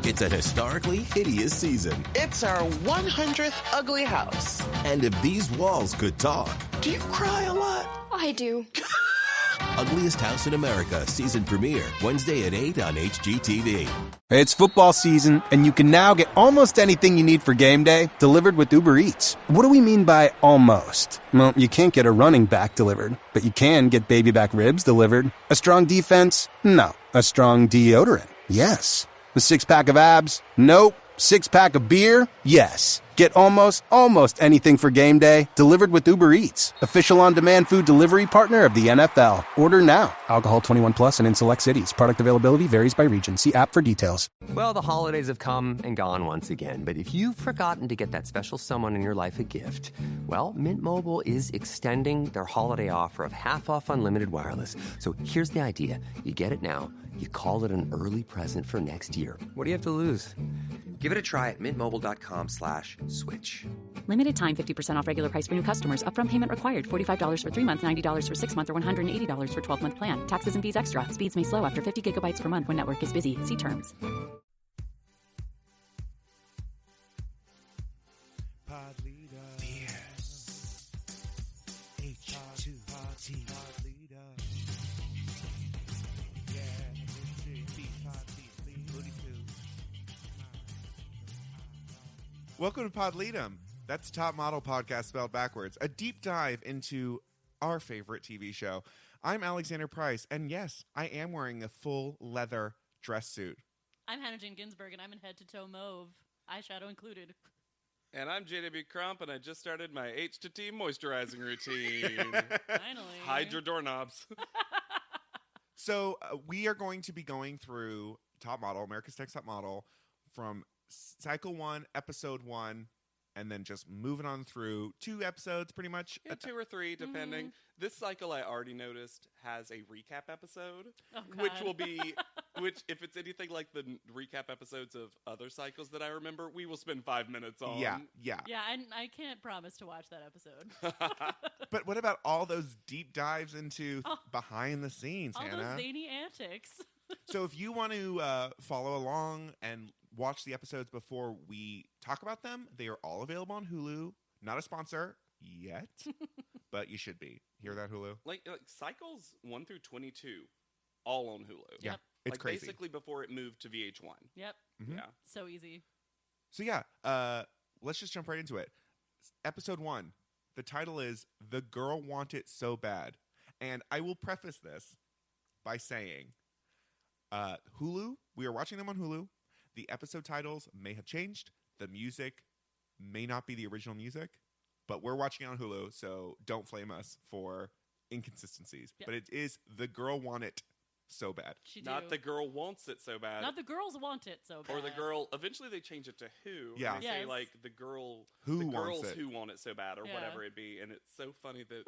It's an historically hideous season. It's our 100th ugly house. And if these walls could talk... Do you cry a lot? I do. Ugliest House in America season premiere Wednesday at 8 on HGTV. It's football season, and you can now get almost anything you need for game day delivered with Uber Eats. What do we mean by almost? Well, you can't get a running back delivered, but you can get baby back ribs delivered. A strong defense? No. A strong deodorant? Yes. A six-pack of abs? Nope. Six-pack of beer? Yes. Get almost anything for game day delivered with Uber Eats, official on-demand food delivery partner of the NFL. Order now. Alcohol 21 plus and in select cities. Product availability varies by region. See app for details. Well, the holidays have come and gone once again. But if you've forgotten to get that special someone in your life a gift, well, Mint Mobile is extending their holiday offer of half off unlimited wireless. So here's the idea. You get it now. You call it an early present for next year. What do you have to lose? Give it a try at mintmobile.com/switch. Limited time 50% off regular price for new customers. Upfront payment required. $45 for 3 months, $90 for 6 months, or $180 for 12-month plan. Taxes and fees extra. Speeds may slow after 50 gigabytes per month when network is busy. See terms. Pod leader. Fierce. H2T. Pod leader. Welcome to Pod LEDOM. That's Top Model Podcast spelled backwards. A deep dive into our favorite TV show. I'm Alexander Price, and yes, I am wearing a full leather dress suit. I'm Hannah Jane Ginsburg, and I'm in head-to-toe mauve, eyeshadow included. And I'm JW Crump, and I just started my H2T moisturizing routine. Finally. Hide your doorknobs. So we are going to be going through Top Model, America's Next Top Model, from Cycle 1, Episode 1, and then just moving on through 2 episodes pretty much. Yeah, 2 or 3, depending. Mm-hmm. This cycle, I already noticed, has a recap episode, which will be, if it's anything like the recap episodes of other cycles that I remember, we will spend 5 minutes on. Yeah. Yeah, and I can't promise to watch that episode. But what about all those deep dives into behind the scenes, all Hannah? All those zany antics. So if you want to follow along and watch the episodes before we talk about them, they are all available on Hulu. Not a sponsor yet, but you should be. Hear that, Hulu? Like cycles 1 through 22, all on Hulu. Yeah, it's crazy. Basically before it moved to VH1. Yep. Mm-hmm. Yeah. So easy. So yeah, let's just jump right into it. Episode 1. The title is The Girl Want It So Bad. And I will preface this by saying Hulu, we are watching them on Hulu. The episode titles may have changed. The music may not be the original music, but we're watching it on Hulu, so don't flame us for inconsistencies. Yep. But it is The Girl Want It So Bad. Not The Girl Wants It So Bad. Not The Girls Want It So Bad. Or the girl, eventually they change it to Who. Yeah. They say like the girls who want it so bad, or whatever it be. And it's so funny that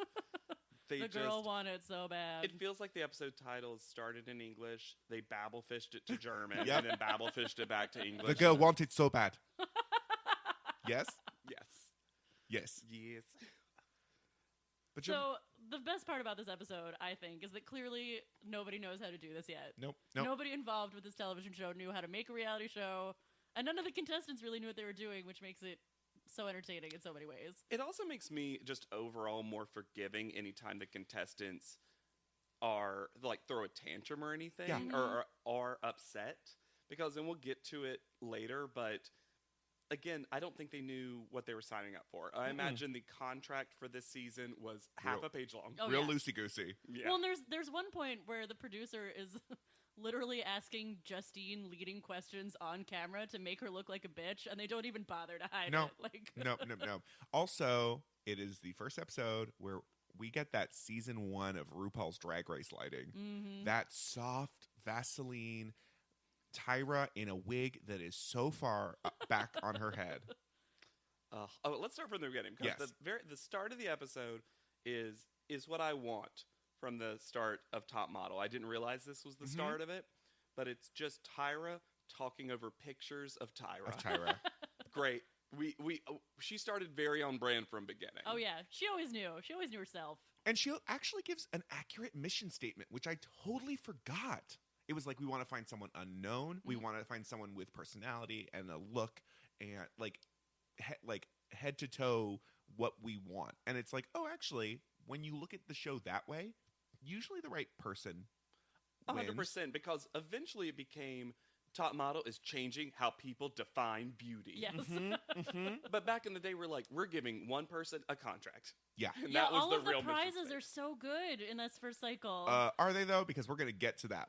the girl want it so bad. It feels like the episode titles started in English. They babble-fished it to German, and then babble-fished it back to English. The girl want it so bad. Yes? Yes. Yes. Yes. But so the best part about this episode, I think, is that clearly nobody knows how to do this yet. Nope. Nobody involved with this television show knew how to make a reality show, and none of the contestants really knew what they were doing, which makes it so entertaining in so many ways. It also makes me just overall more forgiving anytime the contestants are like throw a tantrum or anything, or are upset, because then we'll get to it later, but again, I don't think they knew what they were signing up for. I imagine the contract for this season was half a page long. Oh, Real loosey-goosey. Yeah. Well, and there's one point where the producer is literally asking Justine leading questions on camera to make her look like a bitch, and they don't even bother to hide it. Like No. Also, it is the first episode where we get that season 1 of RuPaul's Drag Race lighting. Mm-hmm. That soft Vaseline Tyra in a wig that is so far back on her head. Let's start from the beginning. Because the start of the episode is what I want from the start of Top Model. I didn't realize this was the start of it, but it's just Tyra talking over pictures of Tyra. Great. She started very on brand from beginning. Oh yeah, she always knew. She always knew herself. And she actually gives an accurate mission statement, which I totally forgot. It was like we want to find someone unknown. We want to find someone with personality and a look and like head to toe what we want. And it's like, oh, actually, when you look at the show that way, usually the right person 100%, because eventually it became Top Model is changing how people define beauty. Yes. But back in the day, we're giving one person a contract. Yeah. And Yeah, that was all the of the real mission prizes statement. are so good in this first cycle. Are they, though? Because we're going to get to that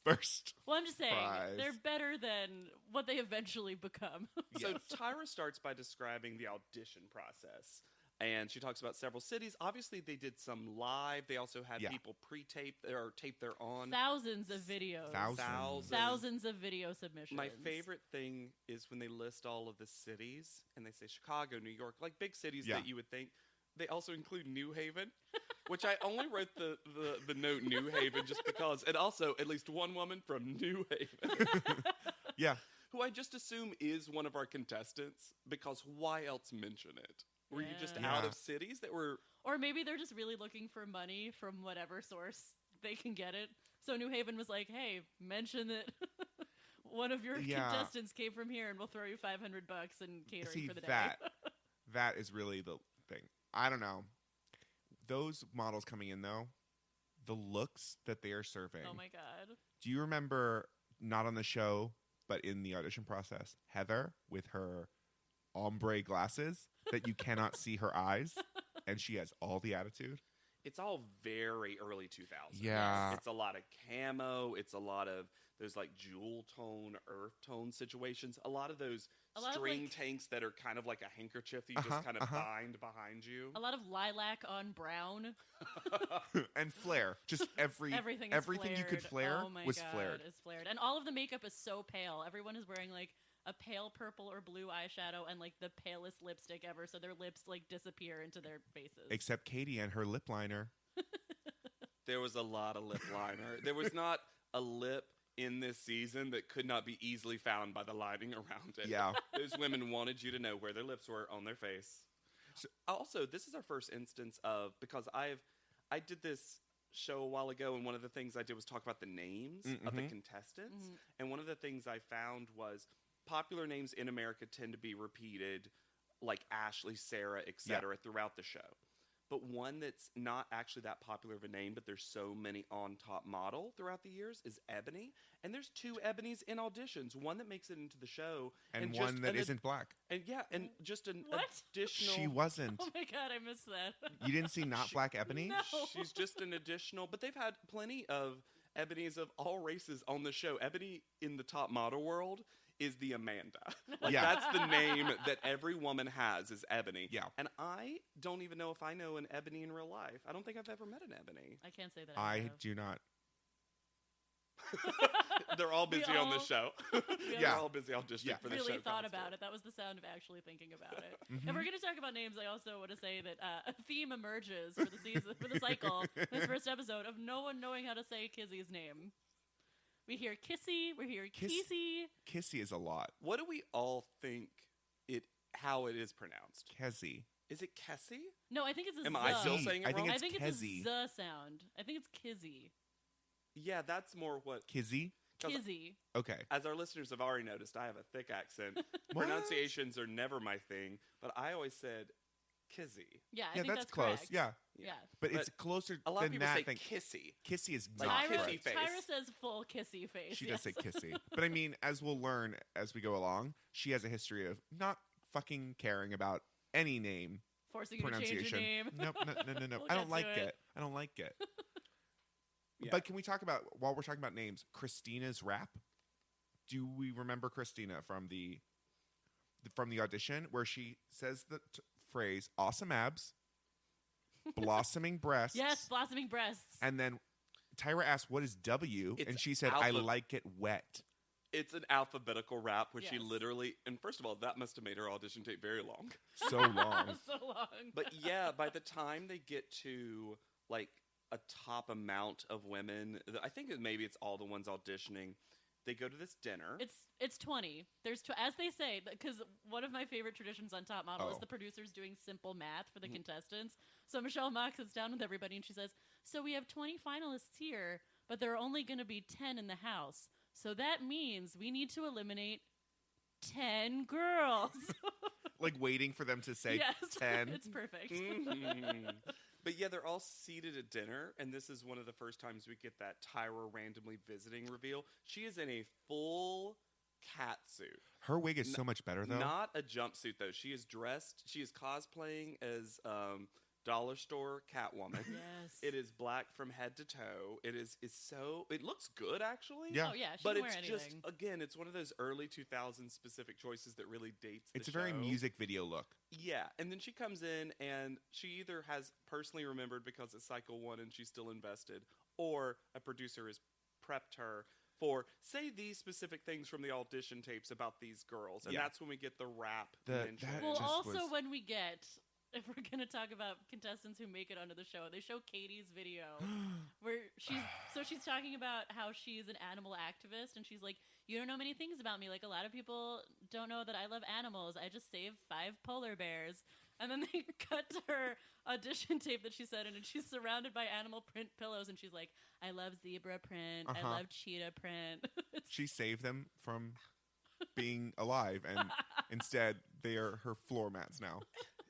first. Well, I'm just saying, prize. they're better than what they eventually become. So Tyra starts by describing the audition process. And she talks about several cities. Obviously, they did some live. They also had people pre-tape or tape their own. Thousands of videos. Thousands of video submissions. My favorite thing is when they list all of the cities, and they say Chicago, New York, like big cities that you would think. They also include New Haven, which I only wrote the note New Haven just because. And also, at least one woman from New Haven. Yeah. Who I just assume is one of our contestants, because why else mention it? Were you just out of cities that were... Or maybe they're just really looking for money from whatever source they can get it. So New Haven was like, hey, mention that one of your contestants came from here and we'll throw you $500 and catering for the day. That is really the thing. I don't know. Those models coming in, though, the looks that they are serving. Oh, my God. Do you remember, not on the show, but in the audition process, Heather with her ombre glasses that you cannot see her eyes, and she has all the attitude? It's all very early 2000s. Yeah. It's a lot of camo. It's a lot of those like jewel tone, earth tone situations. A lot of those string tanks that are kind of like a handkerchief that you just kind of bind behind you. A lot of lilac on brown. And flare. Just everything you could flare was flared. Is flared. And all of the makeup is so pale. Everyone is wearing like a pale purple or blue eyeshadow and like the palest lipstick ever, so their lips like disappear into their faces. Except Katie and her lip liner. There was a lot of lip liner. There was not a lip in this season that could not be easily found by the lining around it. Yeah. Those women wanted you to know where their lips were on their face. So, also, this is our first instance of, because I did this show a while ago, and one of the things I did was talk about the names of the contestants. And one of the things I found was popular names in America tend to be repeated, like Ashley, Sarah, etc., throughout the show. But one that's not actually that popular of a name, but there's so many on Top Model throughout the years, is Ebony. And there's two Ebonys in auditions. One that makes it into the show. And one that isn't black. And and just an What? additional... She wasn't. Oh my God, I missed that. You didn't see not black Ebony? No. She's just an additional... But they've had plenty of Ebonys of all races on the show. Ebony in the Top Model world is the Amanda. That's the name that every woman has, is Ebony. Yeah. And I don't even know if I know an Ebony in real life. I don't think I've ever met an Ebony. I can't say that I have. do not. They're all busy on the show. They're all busy auditioning for the show. Really thought constantly. about it. That was the sound of actually thinking about it. If we're going to talk about names, I also want to say that a theme emerges for the season, for the cycle, this first episode, of no one knowing how to say Kizzy's name. We hear Kissy, we hear Kizzy. Kissy is a lot. What do we all think how it is pronounced? Kezzy. Is it Kessie? No, I think it's a Am Z. I still saying it I think wrong? it's I think Kezzy. it's a Z sound. I think it's Kizzy. Yeah, that's more what... Kizzy? Kizzy. Okay. As our listeners have already noticed, I have a thick accent. Pronunciations are never my thing, but I always said Kizzy. Yeah, I Yeah, think that's close. correct. Yeah. Yeah. But it's closer A lot of than people that say thing. Kissy. Kissy is Like not kissy correct. face. Tyra says full kissy face. She yes. does say kissy. But I mean, as we'll learn as we go along, she has a history of not fucking caring about any name Forcing you to change pronunciation. your name. Nope, no. We'll I get don't like to it. I don't like it. Yeah. But can we talk about, while we're talking about names, Christina's rap? Do we remember Christina from the audition where she says the phrase "awesome abs," blossoming breasts? Yes, blossoming breasts. And then Tyra asked, "What is W?" It's and she said, "I alpha- like it wet." It's an alphabetical rap where she Yes. literally... And first of all, that must have made her audition tape very long. So long. So long. But yeah, by the time they get to like a top amount of women, I think maybe it's all the ones auditioning, they go to this dinner. It's 20. There's as they say, because one of my favorite traditions on Top Model is the producers doing simple math for the contestants. So Michelle Mock sits down with everybody and she says, "So we have 20 finalists here. but there are only going to be 10 in the house. So that means we need to eliminate 10 girls. Like waiting for them to say yes, 10. It's perfect. But yeah, they're all seated at dinner, and this is one of the first times we get that Tyra randomly visiting reveal. She is in a full cat suit. Her wig is so much better, though. Not a jumpsuit, though. She is dressed. She is cosplaying as dollar store Catwoman. Yes. It is black from head to toe. It so. It looks good, actually. Yeah. Oh, yeah. She But can it's wear just, anything. again, it's one of those early 2000s specific choices that really dates the It's a show. very music video look. Yeah, and then she comes in and she either has personally remembered because it's cycle 1 and she's still invested, or a producer has prepped her for, say, these specific things from the audition tapes about these girls. And that's when we get the rap mention. Well, just also was- when we get, if we're going to talk about contestants who make it onto the show, they show Katie's video where she's talking about how she's an animal activist, and she's like, you don't know many things about me. Like, a lot of people don't know that I love animals. I just saved 5 polar bears. And then they cut to her audition tape that she said, and she's surrounded by animal print pillows, and she's like, I love zebra print. I love cheetah print. She saved them from being alive, and instead they are her floor mats now.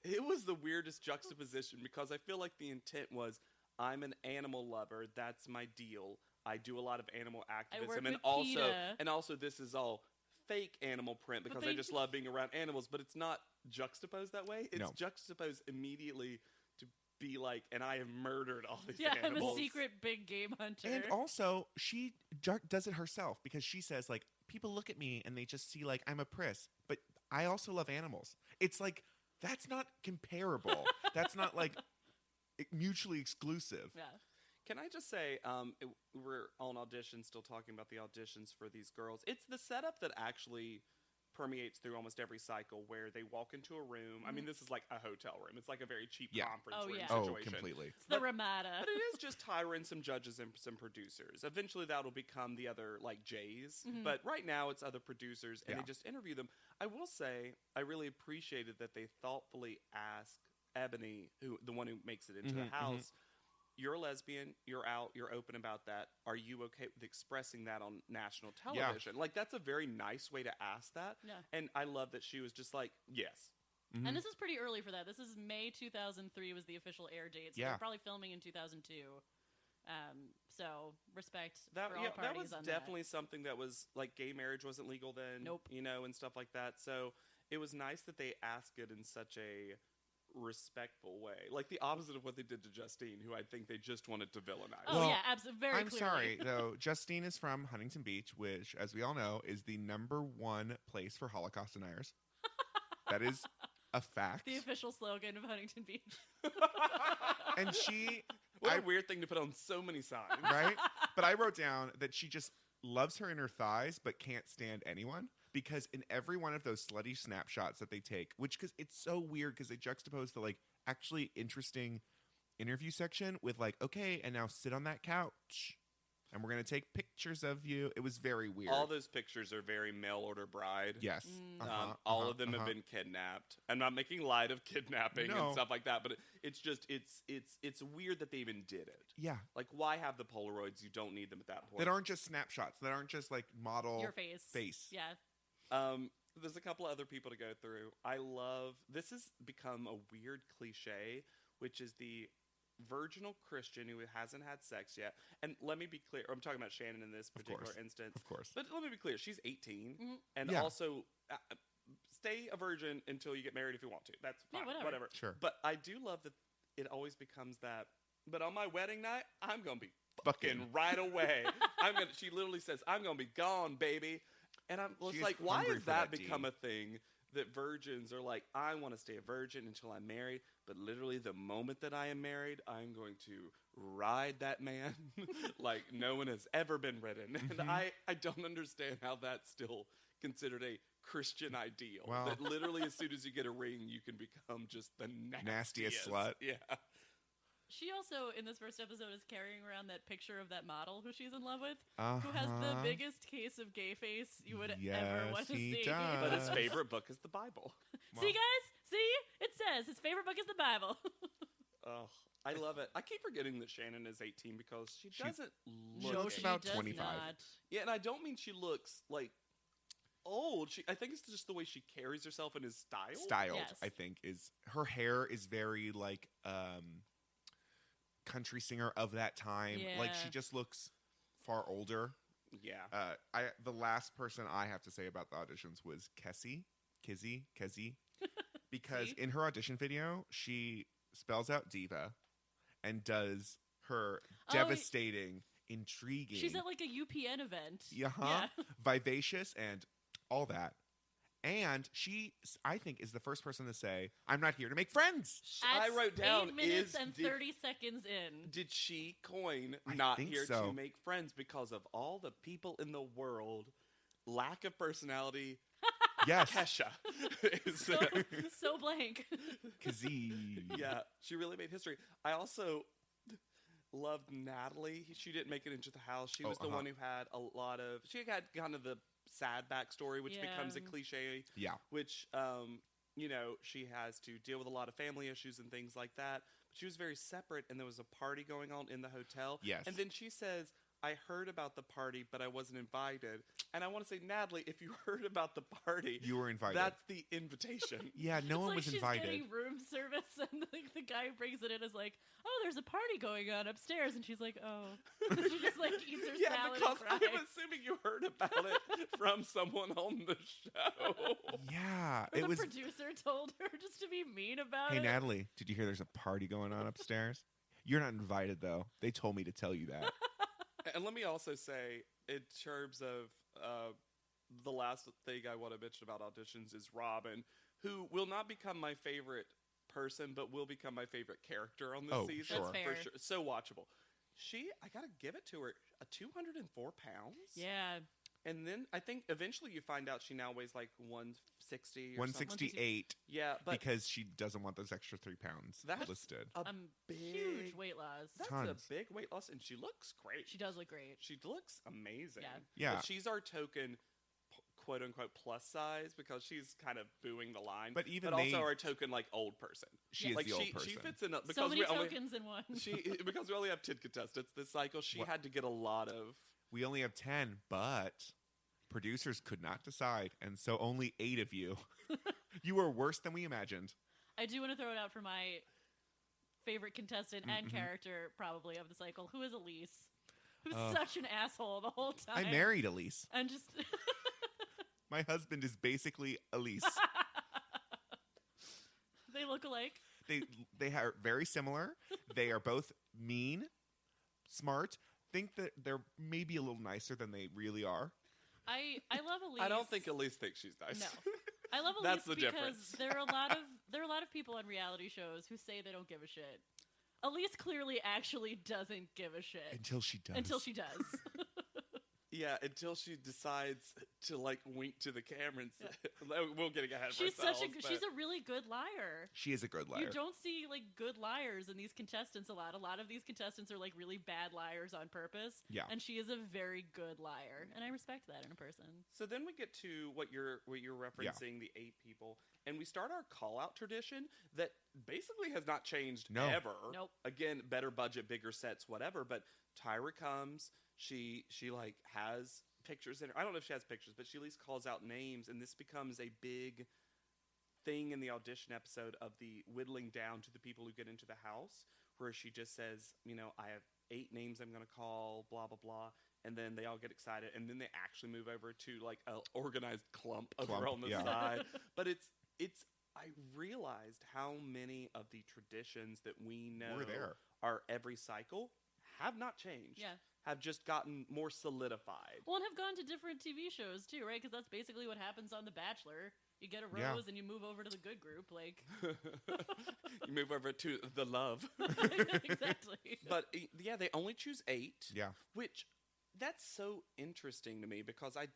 It was the weirdest juxtaposition because I feel like the intent was, I'm an animal lover. That's my deal. I do a lot of animal activism, work and with PETA. also this is all fake animal print because I just love being around animals. But it's not juxtaposed that way. It's juxtaposed immediately to be like, and I have murdered all these animals. I'm a secret big game hunter. And also, she does it herself because she says, like, people look at me and they just see, like, I'm a priss, but I also love animals. It's like, that's not comparable. That's not, like, mutually exclusive. Yeah. Can I just say, we're on auditions, still talking about the auditions for these girls. It's the setup that actually permeates through almost every cycle where they walk into a room. I mean, this is like a hotel room. It's like a very cheap conference room situation. Oh, completely. It's the Ramada. But it is just Tyra and some judges and some producers. Eventually, that'll become the other, like, J's. But right now, it's other producers, and they just interview them. I will say, I really appreciated that they thoughtfully asked Ebony, the one who makes it into the house, you're a lesbian, you're out, you're open about that. Are you okay with expressing that on national television? Like, that's a very nice way to ask that. Yeah. And I love that she was just like, yes. And this is pretty early for that. This is May 2003 was the official air date. So they're probably filming in 2002. So respect for all parties that was on definitely something that was, like, gay marriage wasn't legal then. Nope. You know, and stuff like that. So it was nice that they asked it in such a respectful way, like the opposite of what they did to Justine, who I think they just wanted to villainize. Oh, yeah, absolutely. Very I'm clearly. sorry, though. Justine is from Huntington Beach, which, as we all know, is the #1 place for Holocaust deniers. That is a fact. The official slogan of Huntington Beach. And she... What a weird thing to put on so many signs. Right? But I wrote down that she just loves her inner thighs but can't stand anyone. Because in every one of those slutty snapshots that they take, which, because it's so weird because they juxtapose the, like, actually interesting interview section with, like, okay, and now sit on that couch and we're going to take pictures of you. It was very weird. All those pictures are very mail order bride. Yes. All of them have been kidnapped. I'm not making light of kidnapping and stuff like that, but it's just, it's weird that they even did it. Yeah. Like, why have the Polaroids? You don't need them at that point. That aren't just snapshots. That aren't just, like, model Your face. Yeah. There's a couple of other people to go through. I love, this has become a weird cliche, which is the virginal Christian who hasn't had sex yet. And let me be clear, I'm talking about Shannon in this particular instance. Of course. But let me be clear, she's 18. And also, stay a virgin until you get married if you want to. That's fine. Yeah, whatever. Sure. But I do love that it always becomes that, but on my wedding night, I'm going to be Fucking. fucking right away. She literally says, I'm going to be gone, baby. And I'm just like, why has that become a thing that virgins are like, I want to stay a virgin until I'm married, but literally the moment that I am married, I'm going to ride that man like no one has ever been ridden. And I don't understand how that's still considered a Christian ideal. Well, that literally as soon as you get a ring, you can become just the nastiest slut. Yeah. She also, in this first episode, is carrying around that picture of that model who she's in love with, who has the biggest case of gay face you would ever want to see. Does. But his favorite book is the Bible. See, guys? See? It says his favorite book is the Bible. Oh, I love it. I keep forgetting that Shannon is 18 because she doesn't look. No, looks she about does 25. not. Yeah, and I don't mean she looks like old. I think it's just the way she carries herself and is Styled, Yes. I think, is her hair is very like country singer of that time. Like she Yeah. just looks far older. Yeah. The last person I have to say about the auditions was Kizzy, because See? in her audition video she spells out diva and does her Oh, devastating, intriguing, She's at like a UPN event. yeah, vivacious and all that. And she, I think, is the first person to say, "I'm not here to make friends." I wrote down 8 minutes is and 30 seconds in. Did she coin I not think here so. to make friends because of all the people in the world? Lack of personality. Yes, Kesha. is, So blank. Kizzy. yeah, she really made history. I also loved Natalie. She didn't make it into the house. She was the one who had a lot of. She had kind of the sad backstory, which becomes a Yeah. cliche. Yeah. Which, she has to deal with a lot of family issues and things like that. But she was very separate, and there was a party going on in the hotel. Yes. And then she says, I heard about the party, but I wasn't invited. And I want to say, Natalie, if you heard about the party, You were invited. That's the invitation. Yeah, no It's one like was she's invited. getting room service, and the guy who brings it in is like, "Oh, there's a party going on upstairs," and she's like, "Oh," she just like eats her Yeah, salad because and I'm cries. assuming you heard about it from someone on the show. Yeah, Or it the was. producer told her just to be mean about Hey, it. Natalie, did you hear there's a party going on upstairs? You're not invited, though. They told me to tell you that. And let me also say, in terms of the last thing I want to mention about auditions is Robin, who will not become my favorite person, but will become my favorite character on this Oh, season. sure. That's fair. For sure. So watchable. I got to give it to her, 204 pounds. Yeah, And then I think eventually you find out she now weighs like 160 or something. 168 Yeah, but because she doesn't want those extra 3 pounds That's listed. a huge big weight loss. That's Tons. a big weight loss, and she looks great. She does look great. She looks amazing. Yeah. Yeah. But she's our token, quote unquote, plus size because she's kind of booing the line. But even also they- our token, like, old person. She is like the old she person. fits in because So many we only tokens in one. because we only have 10 contestants this cycle. She What? had to get a lot of. We only have 10, but producers could not decide, and so only 8 of you. You were worse than we imagined. I do want to throw it out for my favorite contestant and Mm-hmm. character, probably, of the cycle, who is Elise, who's Oh. such an asshole the whole time. I married Elise. And just My husband is basically Elise. they look alike. They are very similar. They are both mean, smart. Think that they're maybe a little nicer than they really are. I love Elise. I don't think Elise thinks she's nice. No, I love Elise That's the because difference. there are a lot of people on reality shows who say they don't give a shit. Elise clearly actually doesn't give a shit Until she does. until she does. Yeah, until she decides to like wink to the camera and say, we'll get ahead of she's ourselves. she's a really good liar. She is a good liar. You don't see like good liars in these contestants a lot. A lot of these contestants are like really bad liars on purpose. Yeah. And she is a very good liar, and I respect that in a person. So then we get to what you're referencing, the 8 people, and we start our call out tradition that basically has not changed No. ever. Nope. Again, better budget, bigger sets, whatever. But Tyra comes, she like has pictures in her. I don't know if she has pictures, but she at least calls out names, and this becomes a big thing in the audition episode of the whittling down to the people who get into the house, where she just says, I have 8 names I'm going to call, blah blah blah. And then they all get excited, and then they actually move over to like an organized clump over on the yeah. side. But it's. I realized how many of the traditions that we know Were there. are every cycle have not changed. Yeah. Have just gotten more solidified. Well, and have gone to different TV shows too, right? Because that's basically what happens on The Bachelor. You get a rose Yeah. and you move over to the good group, like You move over to the love. exactly. But yeah, they only choose 8. Yeah. Which that's so interesting to me because I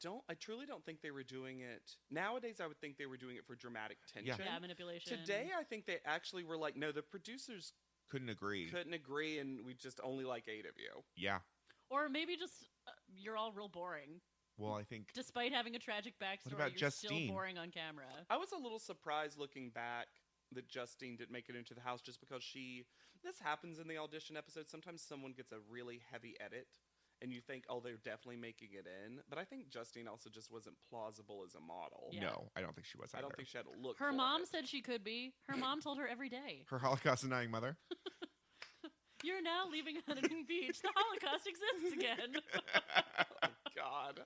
truly don't think they were doing it nowadays. I would think they were doing it for dramatic tension. Yeah, manipulation. Today, I think they actually were like, no, the producers Couldn't agree. couldn't agree, and we just only like 8 of you. Yeah. Or maybe just you're all real boring. Well, I think Despite having a tragic backstory, about you're Justine? still boring on camera. I was a little surprised looking back that Justine didn't make it into the house just because this happens in the audition episode. Sometimes someone gets a really heavy edit and you think, oh, they're definitely making it in. But I think Justine also just wasn't plausible as a model. Yeah. No, I don't think she was either. I don't think she had a look Her for mom it. said she could be. Her mom told her every day. Her Holocaust-denying mother? You're now leaving Huntington Beach. The Holocaust exists again. Oh, God.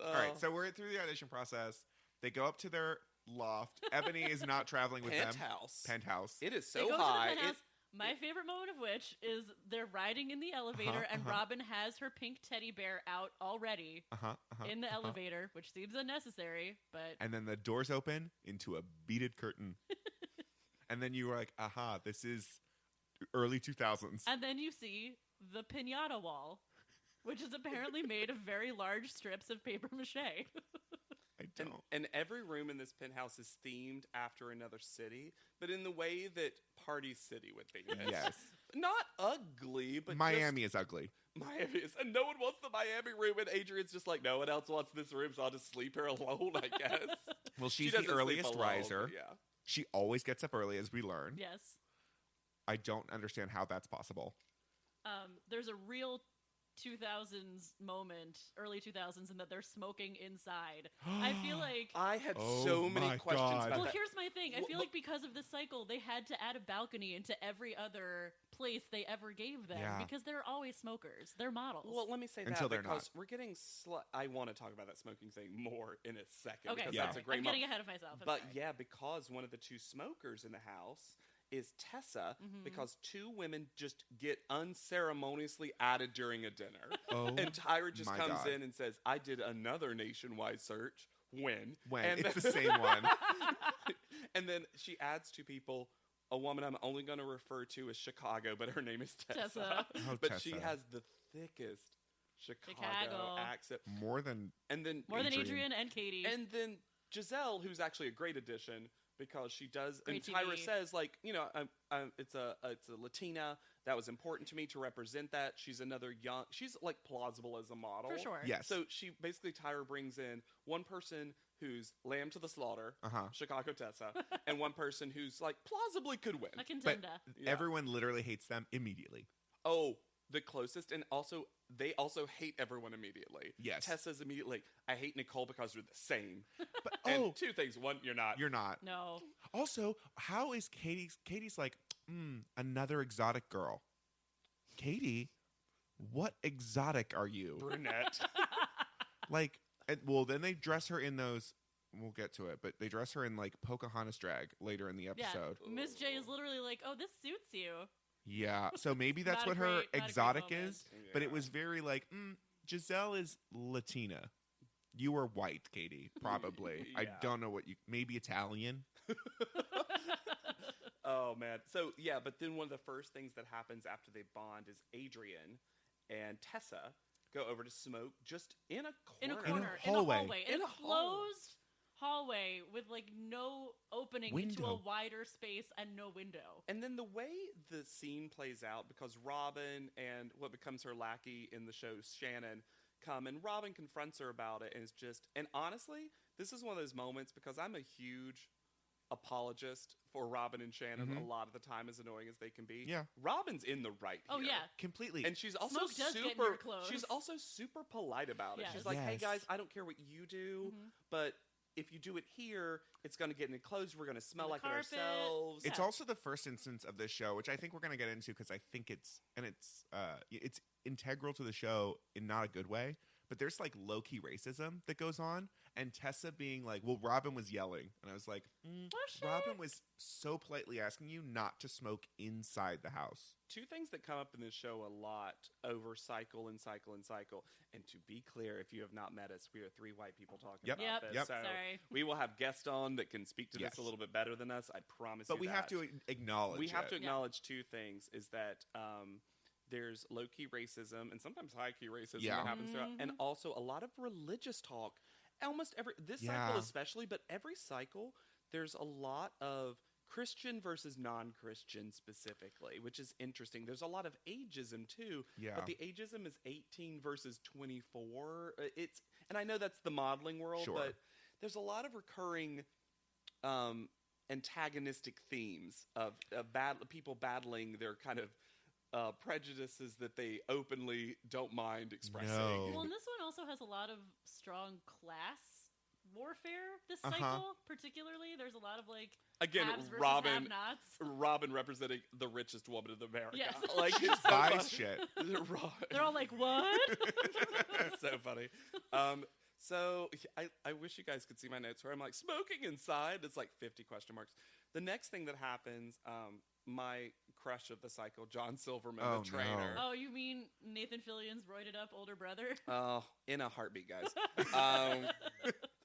All right, so we're through the audition process. They go up to their loft. Ebony is not traveling with them. Penthouse. It is They so go high. to the penthouse. My favorite moment of which is they're riding in the elevator and Robin has her pink teddy bear out already in the elevator, which seems unnecessary, but... And then the doors open into a beaded curtain. And then you were like, aha, this is early 2000s. And then you see the piñata wall, which is apparently made of very large strips of paper mache. I don't. And every room in this penthouse is themed after another city, but in the way that Party City would be. Yes. Not ugly, but Miami is ugly. Miami is. And no one wants the Miami room, and Adrian's just like, no one else wants this room, so I'll just sleep here alone, I guess. Well, She she's doesn't the sleep earliest alone, riser. but yeah. She always gets up early, as we learn. Yes. I don't understand how that's possible. There's a real 2000s moment, early 2000s, and that they're smoking inside. I feel like... I had Oh so many my questions God. about Well, that. here's my thing. I feel like because of this cycle, they had to add a balcony into every other place they ever gave them Yeah. because they're always smokers. They're models. Well, let me say Until that they're because not. we're getting I want to talk about that smoking thing more in a second. okay, because sorry. that's a great I'm getting ahead of myself. I'm But sorry. yeah, because one of the two smokers in the house is Tessa, because two women just get unceremoniously added during a dinner. Oh, And Tyra just my comes God. in and says, I did another nationwide search. When? And it's the same one. and then she adds two people, a woman I'm only going to refer to as Chicago, but her name is Tessa. Tessa. Oh, But Tessa. she has the thickest Chicago accent. More than And then More than Adrian. Adrian and Katie. and then Giselle, who's actually a great addition because she does. Great and Tyra TV. says, like, you know, it's a Latina that was important to me to represent that. She's another young. She's like plausible as a model For sure. Yes. So she basically Tyra brings in one person who's lamb to the slaughter, Chicago Tessa, and one person who's like plausibly could win. a contender. Yeah. everyone literally hates them immediately. Oh, the closest, and also they also hate everyone immediately. Yes. Tessa's immediately. I hate Nicole because we're the same. But And two things: one, you're not. you're not. No. Also, how is Katie's like, another exotic girl? Katie, what exotic are you? brunette. Like, well, then they dress her in those. We'll get to it, but they dress her in like Pocahontas drag later in the episode. Yeah. Miss J is literally like, oh, this suits you. Yeah, so maybe that's Not a what her great- not a great exotic moment. is. But it Yeah. was very like, Giselle is Latina. You are white, Katie, probably. I Yeah. don't know what you. Maybe Italian. Oh man. So yeah, but then one of the first things that happens after they bond is Adrian and Tessa go over to smoke just in a corner. In a corner. In a hallway. In In a a hall. closed hallway with like no opening into a Window. wider space and no window. And then the way the scene plays out, because Robin and what becomes her lackey in the show, Shannon, come and Robin confronts her about it, and it's just, and honestly, this is one of those moments because I'm a huge apologist for Robin and Shannon a lot of the time, as annoying as they can be. Yeah. Robin's in the right Oh, here. yeah. Completely. And she's also Smoke does get in super. your clothes. She's also super polite about it. Yes. She's like, "Hey Yes. guys, I don't care what you do, but if you do it here, it's going to get in clothes. We're going to smell The like carpet. it ourselves." It's Yeah. also the first instance of this show, which I think we're going to get into because I think it's integral to the show in not a good way. But there's like low key racism that goes on, and Tessa being like, "Well, Robin was yelling," and I was like, Was she? "Robin was so politely asking you not to smoke inside the house." Two things that come up in this show a lot over cycle and cycle and cycle. And to be clear, if you have not met us, we are three white people talking Yep. about Yep. this. Yep. So Sorry. we will have guests on that can speak to Yes. this a little bit better than us. I promise But you we have that. to acknowledge. We have it. to acknowledge two things: is that there's low key racism and sometimes high key racism Yeah. that happens throughout, and also a lot of religious talk. Almost every cycle, especially, but every cycle, there's a lot of Christian versus non-Christian specifically, which is interesting. There's a lot of ageism too, Yeah. but the ageism is 18 versus 24. And I know that's the modeling world, Sure. but there's a lot of recurring antagonistic themes of people battling their kind of prejudices that they openly don't mind expressing. No. Well, and this one also has a lot of strong class warfare. This cycle, particularly, there's a lot of like again, haves versus Robin, have-nots. Robin representing the richest woman in America. Yes. Like She it's so buys funny. shit. They're all like, "What?" It's so funny. So I wish you guys could see my notes where I'm like smoking inside. It's like 50 question marks. The next thing that happens, my crush of the cycle, John Silverman, Oh, the trainer. Oh, you mean Nathan Fillion's roided up older brother? Oh, in a heartbeat, guys.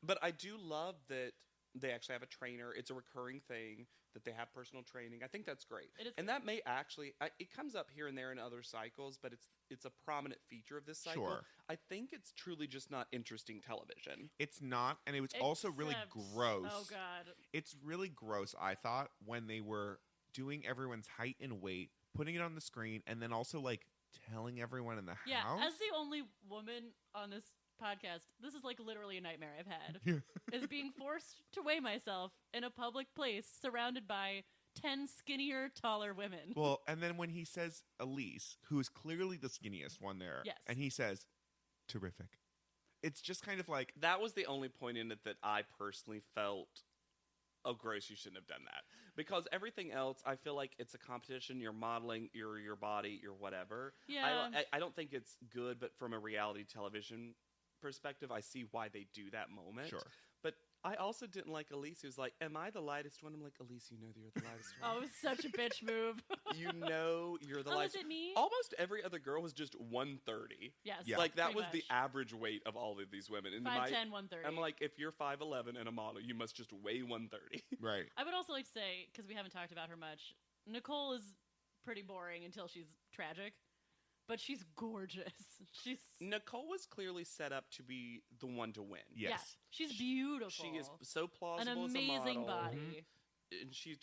But I do love that they actually have a trainer. It's a recurring thing that they have personal training. I think that's great. It is and that may actually, it comes up here and there in other cycles, but it's a prominent feature of this cycle. Sure. I think it's truly just not interesting television. It's not, and it was also really Except- gross. Oh God. It's really gross, I thought, when they were doing everyone's height and weight, putting it on the screen, and then also like telling everyone in the Yeah, house. as the only woman on this podcast, this is like literally a nightmare I've had. Is being forced to weigh myself in a public place surrounded by 10 skinnier, taller women. Well, and then when he says Elise, who is clearly the skinniest one there, Yes. and he says, terrific. It's just kind of like, That was the only point in it that I personally felt, oh, gross, you shouldn't have done that. Because everything else, I feel like it's a competition. You're modeling your body, your whatever. Yeah. I don't think it's good, but from a reality television perspective, I see why they do that moment. Sure. But I also didn't like Elise, who's like, am I the lightest one? I'm like, Elise, you know that you're the lightest one. Oh, it was such a bitch move. You know you're the Oh, lightest. is it me? Almost every other girl was just 130. Yes. Yeah. Like, that pretty was much. the average weight of all of these women. And 5'10", 130. I'm like, if you're 5'11" and a model, you must just weigh 130. right. I would also like to say, because we haven't talked about her much, Nicole is pretty boring until she's tragic, but she's gorgeous. She's Nicole was clearly set up to be the one to win. Yes. yeah, she's beautiful. She is so plausible an as a amazing model. body. And she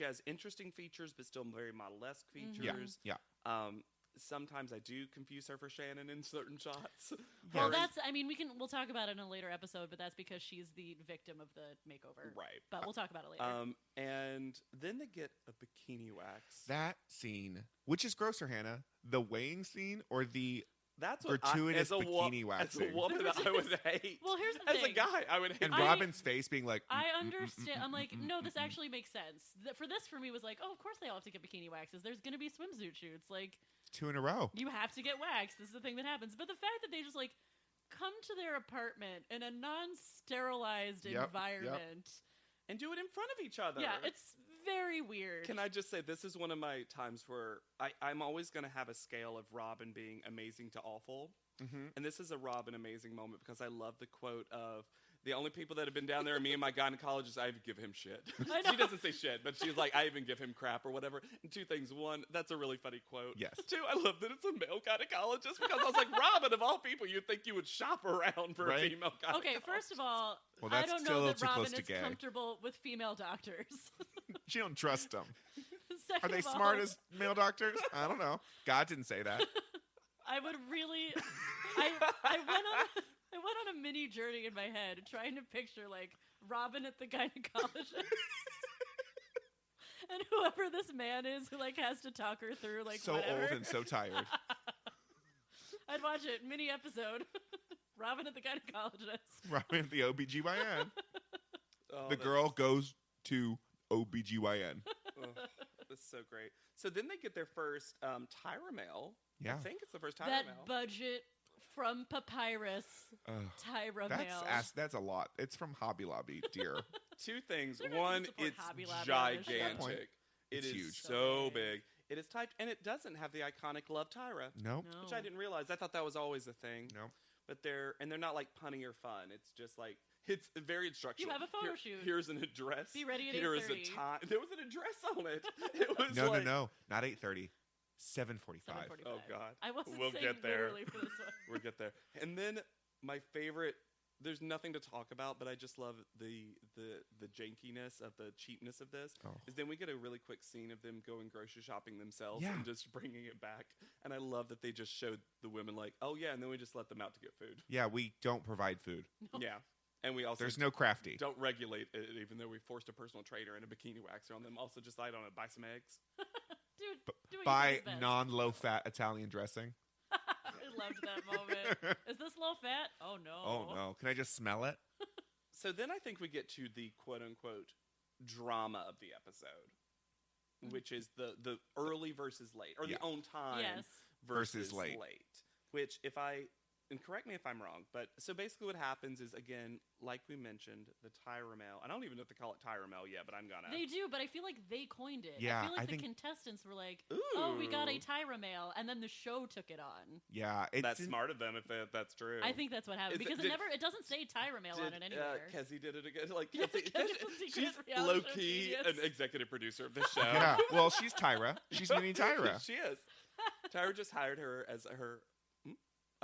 has interesting features, but still very model-esque features. Yeah. Sometimes I do confuse her for Shannon in certain shots. Well, Very- we'll talk about it in a later episode, but that's because she's the victim of the makeover. Right. But we'll talk about it later. And then they get a bikini wax. That scene, which is grosser, Hannah, the weighing scene or the That's what gratuitous as a bikini As waxing. a woman, I would hate. Well, here's the as thing. a guy, I would hate. and I- Robin's face being like, I understand. I'm like, no, this actually makes sense. For me, was like, oh, of course they all have to get bikini waxes. There's going to be swimsuit shoots. Like, 2 in a row. you have to get waxed. This is the thing that happens. But the fact that they just, like, come to their apartment in a non-sterilized Yep, environment. and do it in front of each other. Yeah, it's very weird. Can I just say, this is one of my times where I'm always going to have a scale of Robin being amazing to awful. Mm-hmm. And this is a Robin amazing moment because I love the quote of, the only people that have been down there are me and my gynecologist. I even give him shit. I know. She doesn't say shit, but she's like, I even give him crap or whatever. And two things. One, that's a really funny quote. Yes. Two, I love that it's a male gynecologist because I was like, Robin, of all people, you'd think you would shop around for Right. a female gynecologist. Okay, first of all, Well, I that's don't still a know little that too Robin close to is gay. comfortable with female doctors. She don't trust them. Second Are they of all, smart as male doctors? I don't know. God didn't say that. I would really. I went on a mini journey in my head trying to picture like Robin at the gynecologist. And whoever this man is who like has to talk her through like So whatever. old and so tired. I'd watch it mini episode. Robin at the gynecologist. Robin at the OBGYN. Oh, The that's- girl goes to OBGYN. Oh, that's so great. So then they get their first Tyra mail. Yeah. I think it's the first Tyra That mail. budget from Papyrus Ugh. Tyra mail. That's a lot. It's from Hobby Lobby, dear. Two things. They're not gonna One, support it's Hobby Lobby on this show. Good point. gigantic. It It's is huge. so So big. It is typed, and it doesn't have the iconic Love Tyra, Nope. No. which I didn't realize. I thought that was always a thing. Nope. But they're not like punny or fun. It's just like it's very instructional. You have a photo shoot. Here's an address. Be ready at Here is a 8:30. time. There was an address on it. It was No, like, no. Not 8:30. 7:45. 7:45. Oh God. I wasn't We'll saying get there. literally for this one. We'll get there. And then my favorite. There's nothing to talk about, but I just love the jankiness of the cheapness of this. Oh. Is then we get a really quick scene of them going grocery shopping themselves Yeah. and just bringing it back. And I love that they just showed the women like, oh yeah, and then we just let them out to get food. Yeah, we don't provide food. Yeah. And we also There's no crafty. don't regulate it, even though we forced a personal trainer and a bikini waxer on them. Also, just I don't know, buy some eggs. Dude, doing Buy his best. non-low-fat Italian dressing. I loved that moment. Is this low fat? Oh no. Oh no! Can I just smell it? So then I think we get to the quote-unquote drama of the episode, which is the early versus late, or the on time Yes. versus late. Which, if I, and correct me if I'm wrong, but so basically what happens is, again, like we mentioned, the Tyra-Mail. I don't even know if they call it Tyra-Mail yet, but I'm gonna. They do, but I feel like they coined it. Yeah, I feel like I the think- contestants were like, "Oh, we got a Ooh. Tyra-Mail," and then the show took it on. Yeah, That's smart of them if that's true. I think that's what happened Is it- because it doesn't say Tyra-Mail on it anywhere. Kezzy did it again. Like Yeah, Kezzy, Kezzy's a secret she's reality low show key genius. an executive producer of the show. Yeah. Well, she's Tyra. She's mini Tyra. She is. Tyra just hired her as her.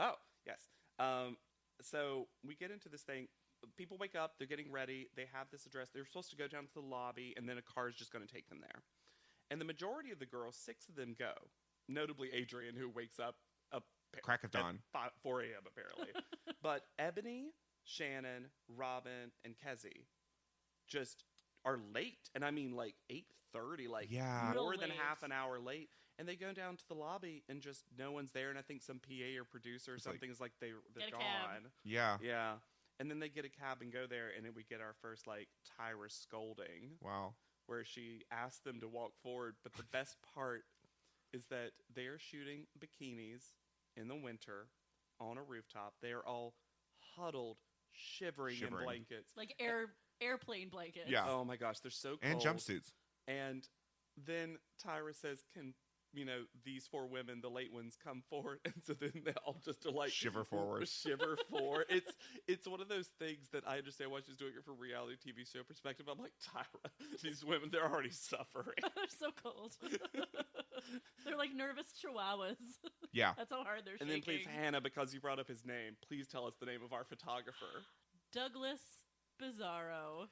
Oh yes. So we get into this thing. People wake up. They're getting ready. They have this address. They're supposed to go down to the lobby, and then a car is just going to take them there. And the majority of the girls, 6 of them go. Notably, Adrian, who wakes up Crack of dawn. at 4 a.m. apparently. But Ebony, Shannon, Robin, and Kezzy just are late, and I mean like 8:30, like Yeah. more Real than late. half an hour late. And they go down to the lobby, and just no one's there. And I think some PA or producer or It's like- something is like they're Get a gone. cab. Yeah. Yeah. And then they get a cab and go there, and then we get our first like Tyra scolding, Wow. where she asks them to walk forward. But the best part is that they are shooting bikinis in the winter on a rooftop. They are all huddled, shivering in blankets. Like airplane blankets. Yeah. Oh my gosh, they're so cold. And jumpsuits. And then Tyra says, "Can these 4 women, the late ones, come forward?" And so then they all just are like Shiver forward. shiver forward. It's one of those things that I understand why she's doing it from a reality TV show perspective. I'm like, Tyra, these women, they're already suffering. They're so cold. They're like nervous chihuahuas. Yeah. That's how hard they're And shaking. then please, Hannah, because you brought up his name, please tell us the name of our photographer. Douglas Bizarro.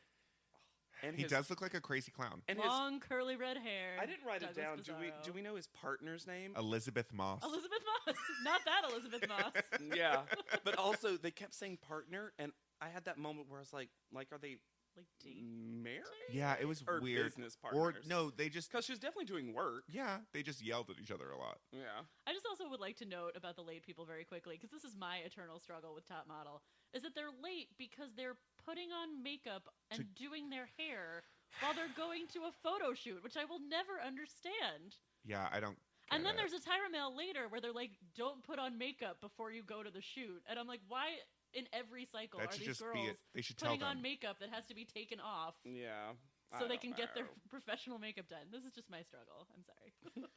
And He his- does look like a crazy clown. And his, Long curly red hair. I didn't write it down. Douglas Do we Bizarro. know his partner's name? Elizabeth Moss. Elizabeth Moss. Not that Elizabeth Moss. Yeah, but also they kept saying partner, and I had that moment where I was like, are they Like date. married? Yeah, it was Or weird. business Or partners. no, they just Because she was definitely doing work. yeah, they just yelled at each other a lot. Yeah. I just also would like to note about the late people very quickly, because this is my eternal struggle with Top Model, is that they're late because they're putting on makeup and doing their hair while they're going to a photo shoot, which I will never understand. Yeah, I don't. And get then it. there's a Tyra-Mail later where they're like, "Don't put on makeup before you go to the shoot," and I'm like, why? In every cycle, That are should these just girls be it. They should tell putting them. on makeup that has to be taken off Yeah. so they can get their professional makeup done? This is just my struggle. I'm sorry.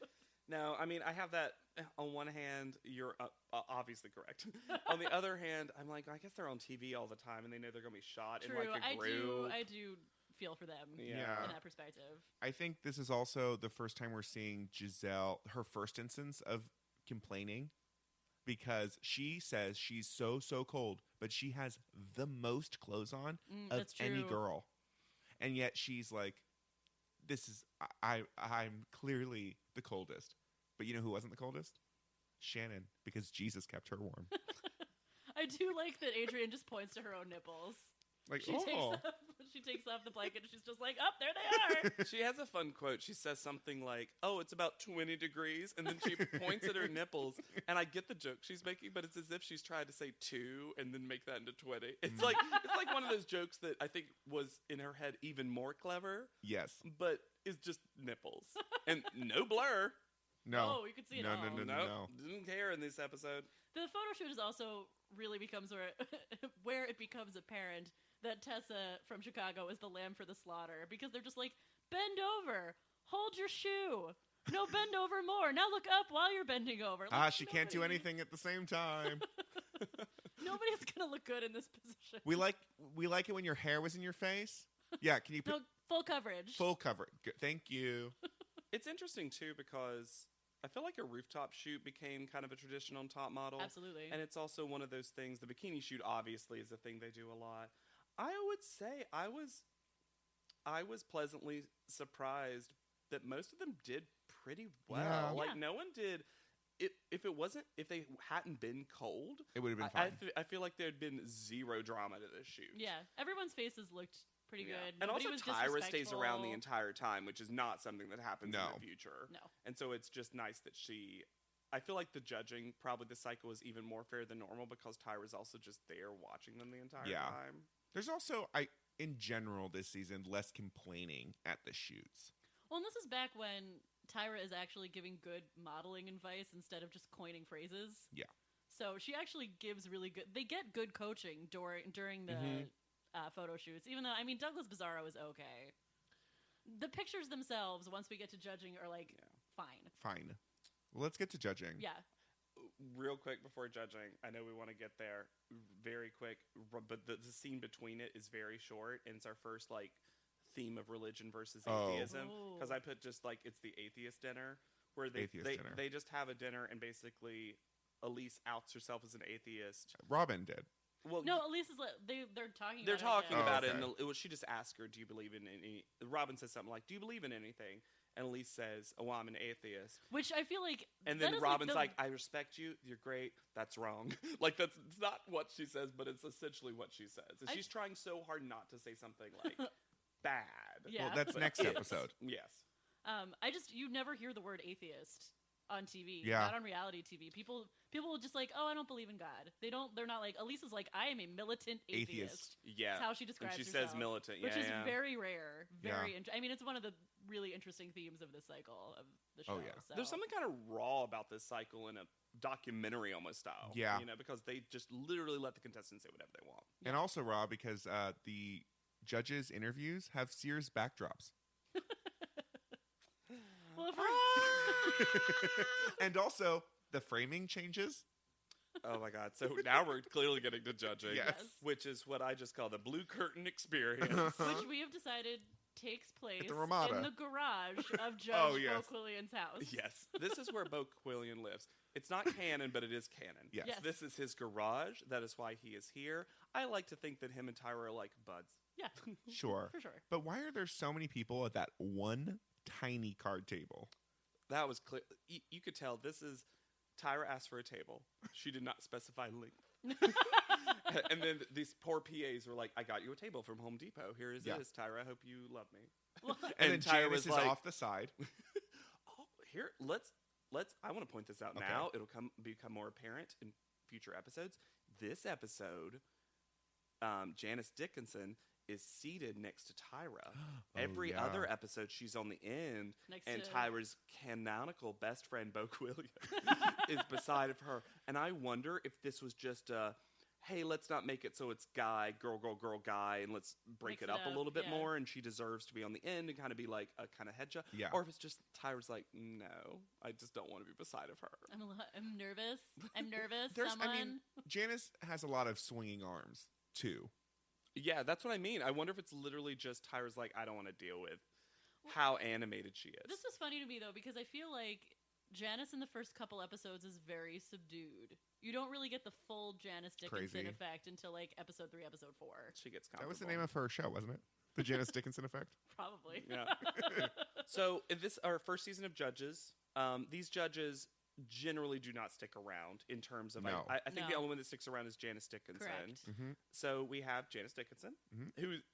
No, I mean, I have that. On one hand, you're obviously correct. On the other hand, I'm like, I guess they're on TV all the time, and they know they're going to be shot True, in like a group. I do feel for them Yeah. in that perspective. I think this is also the first time we're seeing Giselle, her first instance of complaining, because she says she's so cold, but she has the most clothes on of that's any true. girl, and yet she's like, "This is I'm clearly the coldest." But you know who wasn't the coldest? Shannon, because Jesus kept her warm. I do like that Adrienne just points to her own nipples. Like, She oh, takes off the blanket and she's just like, "Oh, there they are." She has a fun quote. She says something like, "Oh, it's about 20 degrees," and then she points at her nipples. And I get the joke she's making, but it's as if she's trying to say 2 and then make that into 20. It's like one of those jokes that I think was in her head even more clever, yes, but is just nipples and no blur. no, Oh, you could see it no, all. no, no, no, no. Didn't care in this episode. The photo shoot is also really becomes where it becomes apparent that Tessa from Chicago is the lamb for the slaughter, because they're just like, "Bend over, hold your shoe. No, bend over more. Now look up while you're bending over." Like, She can't do anything at the same time. Nobody's gonna look good in this position. we like it when your hair was in your face. Yeah, can you put No, full coverage. full cover? Thank you. It's interesting, too, because I feel like a rooftop shoot became kind of a tradition on Top Model. Absolutely. And it's also one of those things. The bikini shoot, obviously, is a thing they do a lot. I would say I was pleasantly surprised that most of them did pretty well. Yeah. Like, Yeah. no one did if they hadn't been cold, It would have been fine. I feel like there'd been zero drama to this shoot. Yeah, everyone's faces looked pretty good. And Nobody also was Tyra stays around the disrespectful. entire time, which is not something that happens in No. the future. No. And so it's just nice that I feel like the judging, probably the cycle is even more fair than normal because Tyra's also just there watching them the entire time. There's also, in general this season, less complaining at the shoots. Well, and this is back when Tyra is actually giving good modeling advice instead of just coining phrases. Yeah. So she actually gives really good. They get good coaching during the photo shoots. Even though, I mean, Douglas Bizarro is okay. The pictures themselves, once we get to judging, are like fine. Fine. Well, let's get to judging. Yeah. Real quick before judging, I know we want to get there very quick, but the scene between it is very short, and it's our first theme of religion versus atheism. Because I put just it's the atheist dinner, where they just have a dinner, and basically Elise outs herself as an atheist. Robin did. Well, no, Elise is they're talking. They're talking about it, okay. and she just asked her, "Do you believe in any?" Robin says something like, "Do you believe in anything?" And Elise says, "Oh, I'm an atheist." Which I feel like. And then Robin's like, "I respect you. You're great. That's wrong." That's not what she says, but it's essentially what she says. And she's trying so hard not to say something bad. Yeah. Well, that's next episode. Yes. You never hear the word atheist on TV. Yeah. Not on reality TV. People will just oh, I don't believe in God. They're not Elise is I am a militant atheist. Yeah. That's how she describes and she herself. says militant. Which is yeah. very rare. Very Yeah. I mean, it's one of the really interesting themes of this cycle of the show. Oh, yeah. So. There's something kind of raw about this cycle in a documentary almost style. Yeah. Because they just literally let the contestants say whatever they want. And also raw because the judges' interviews have Sears backdrops. Well, if And also, the framing changes. Oh my God. So now we're clearly getting to judging. Yes. Which is what I just call the blue curtain experience. which we have decided takes place the Ramada. in the garage of Judge yes. Bo Quillian's house. Yes. This is where Bo Quillian lives. It's not canon, but it is canon. Yes. Yes. This is his garage. That is why he is here. I like to think that him and Tyra are like buds. Yeah. Sure. For sure. But why are there so many people at that one tiny card table? That was clear. You could tell this is Tyra asked for a table. She did not specify length. And then these poor PAs were like, "I got you a table from Home Depot. Here is this, Tyra. I hope you love me." And then Tyra Janice was is like, off the side. "Oh, here, let's. I want to point this out Okay. now. It'll become more apparent in future episodes. This episode, Janice Dickinson is seated next to Tyra. Every yeah. other episode, she's on the end, Next and to- Tyra's canonical best friend, Bo Quillian, is beside of her. And I wonder if this was just a, hey, let's not make it so it's guy, girl, guy, and let's break Mix it it up a up, little bit yeah. more, and she deserves to be on the end and kind of be like a kind of head job. Yeah. Or if it's just Tyra's like, no, I just don't want to be beside of her. I'm nervous. I'm nervous. Janice has a lot of swinging arms, too. Yeah, that's what I mean. I wonder if it's literally just Tyra's like, I don't want to deal with how animated she is. This was funny to me, though, because I feel like Janice in the first couple episodes is very subdued. You don't really get the full Janice Dickinson Crazy. effect until episode 3, episode 4. She gets That comfortable. was the name of her show, wasn't it? The Janice Dickinson Effect? Probably. Yeah. So, if this our first season of judges. These judges generally do not stick around in terms of. No. I think the No. only one that sticks around is Janice Dickinson. Correct. Mm-hmm. So we have Janice Dickinson,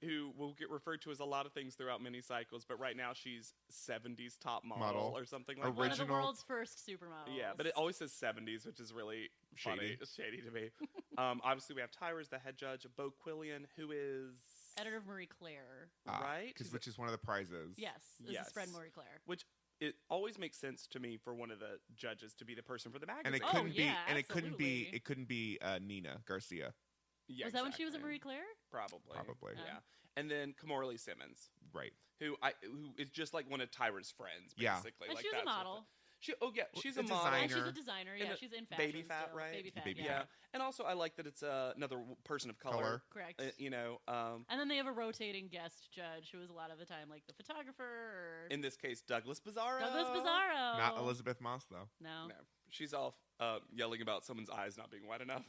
who will get referred to as a lot of things throughout many cycles, but right now she's 70s top model or something like One of the that. world's first supermodels. Yeah, but it always says 70s, which is really funny. Shady to me. Obviously, we have Tyra as the head judge, Bo Quillian, who is editor of Marie Claire. right, Which is one of the prizes. Yes. This Yes. is Fred Marie Claire. which it always makes sense to me for one of the judges to be the person for the magazine. And it Oh, couldn't be. yeah, And absolutely. it couldn't be Nina Garcia. Yeah, Was that when she was at exactly. Marie Claire? Probably. Oh. Yeah. And then Kimora Lee Simmons, Right. who is just like one of Tyra's friends, Yeah. basically. And like she was a that sort of model. thing. She's a A model. And she's Designer. a designer. And Yeah, a she's in fashion. baby fat, still. right? Baby fat, Baby yeah. fat. And also, I like that it's another person of color. Correct. And then they have a rotating guest judge who is a lot of the time like the photographer or In this case, Douglas Bizarro. Douglas Bizarro. Not Elizabeth Moss, though. No. No, she's off yelling about someone's eyes not being wet enough.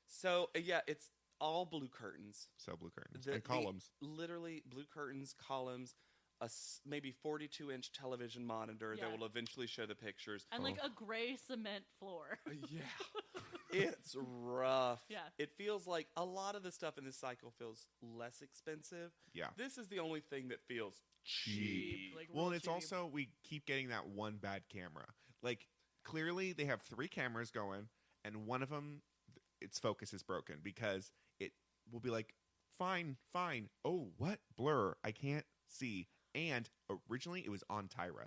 So, yeah, it's all blue curtains. So blue curtains The- and columns. Literally blue curtains, columns. maybe 42-inch television monitor that will eventually show the pictures. And like a gray cement floor. Yeah. It's rough. Yeah. It feels like a lot of the stuff in this cycle feels less expensive. Yeah. This is the only thing that feels cheap. Like Well, real and it's cheap. also, we keep getting that one bad camera. Like, clearly they have 3 cameras going, and one of them, its focus is broken because it will be like, fine. Oh, what? Blur. I can't see. And originally it was on Tyra.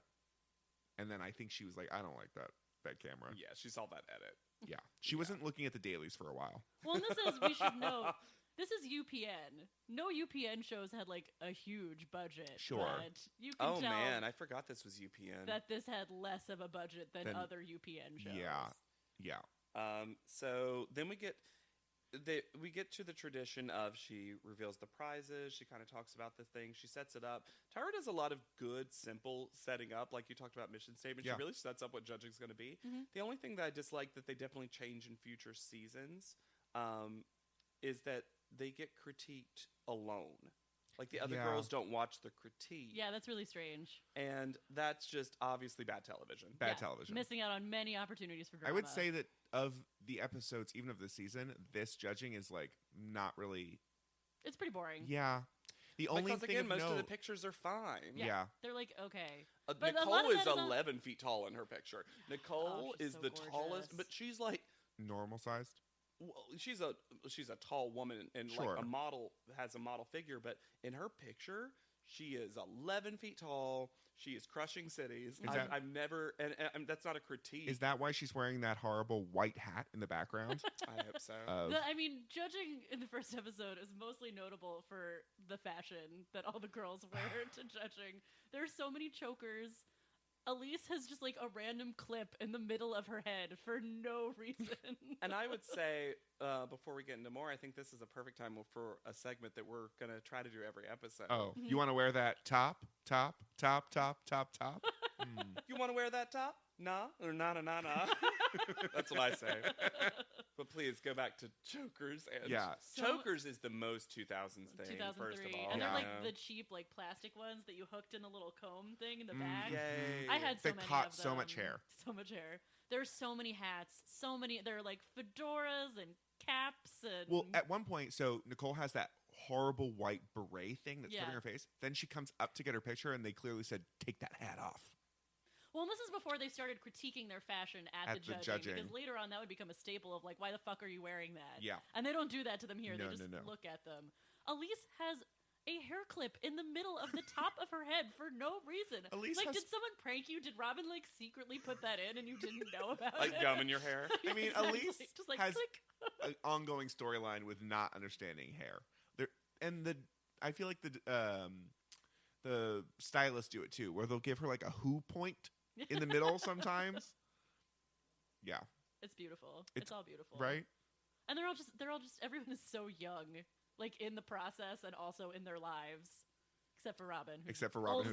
And then I think she was like, I don't like that camera. Yeah, she saw that edit. Yeah. She wasn't looking at the dailies for a while. Well, and this is, we should know, this is UPN. No UPN shows had like a huge budget. Sure. But you can Oh tell man, I forgot this was UPN. that this had less of a budget than Then- other UPN shows. Yeah. So then we get to the tradition of she reveals the prizes. She kind of talks about the thing. She sets it up. Tyra does a lot of good, simple setting up. Like you talked about mission statement. Yeah. She really sets up what judging's going to be. Mhm. The only thing that I dislike that they definitely change in future seasons is that they get critiqued alone. Like the other Yeah. girls don't watch the critique. Yeah, that's really strange. And that's just obviously bad television. Bad Yeah, television. Missing out on many opportunities for drama. I would say that of the episodes, even of this season, this judging is like not really. it's pretty boring. Yeah. The only Because thing again, of most of the note- pictures are fine. Yeah. They're like, okay. But a lot Nicole of is that is on- 11 feet tall in her picture. Nicole she's is so the gorgeous. tallest, but she's like, normal sized. well, she's a tall woman and Sure. like a model, has a model figure, but in her picture, she is 11 feet tall. She is crushing cities. I've never, and that's not a critique. Is that why she's wearing that horrible white hat in the background? I hope so. I mean, judging in the first episode is mostly notable for the fashion that all the girls wear to judging. There are so many chokers. Elise has just like a random clip in the middle of her head for no reason. And I would say, before we get into more, I think this is a perfect time for a segment that we're going to try to do every episode. Oh, you want to wear that top? You want to wear that top? Nah, or nah. That's what I say. But please go back to chokers. And Yeah. chokers is the most 2000s thing, 2003. first of all. And they're Yeah. like the cheap, like plastic ones that you hooked in a little comb thing in the back. Yay. I had so They many caught of so much them. hair. So much hair. There's so many hats. So many. There are like fedoras and caps and. Well, at one point, so Nicole has that horrible white beret thing that's covering Yeah. her face. Then she comes up to get her picture, and they clearly said, "Take that hat off." Well, and this is before they started critiquing their fashion at the judging. Because later on, that would become a staple of like, why the fuck are you wearing that? Yeah. And they don't do that to them here. No, they just no. look at them. Elise has a hair clip in the middle of the top of her head for no reason. Elise like, has- did someone prank you? Did Robin like secretly put that in and you didn't know about Like it? gum in your hair. I mean, Exactly. Elise just like has click. an ongoing storyline with not understanding hair. I feel like the stylists do it too, where they'll give her like a who point in the middle sometimes. Yeah, It's beautiful. It's- It's all beautiful, right. And they're all just everyone is so young, like in the process and also in their lives, except for Robin. Who's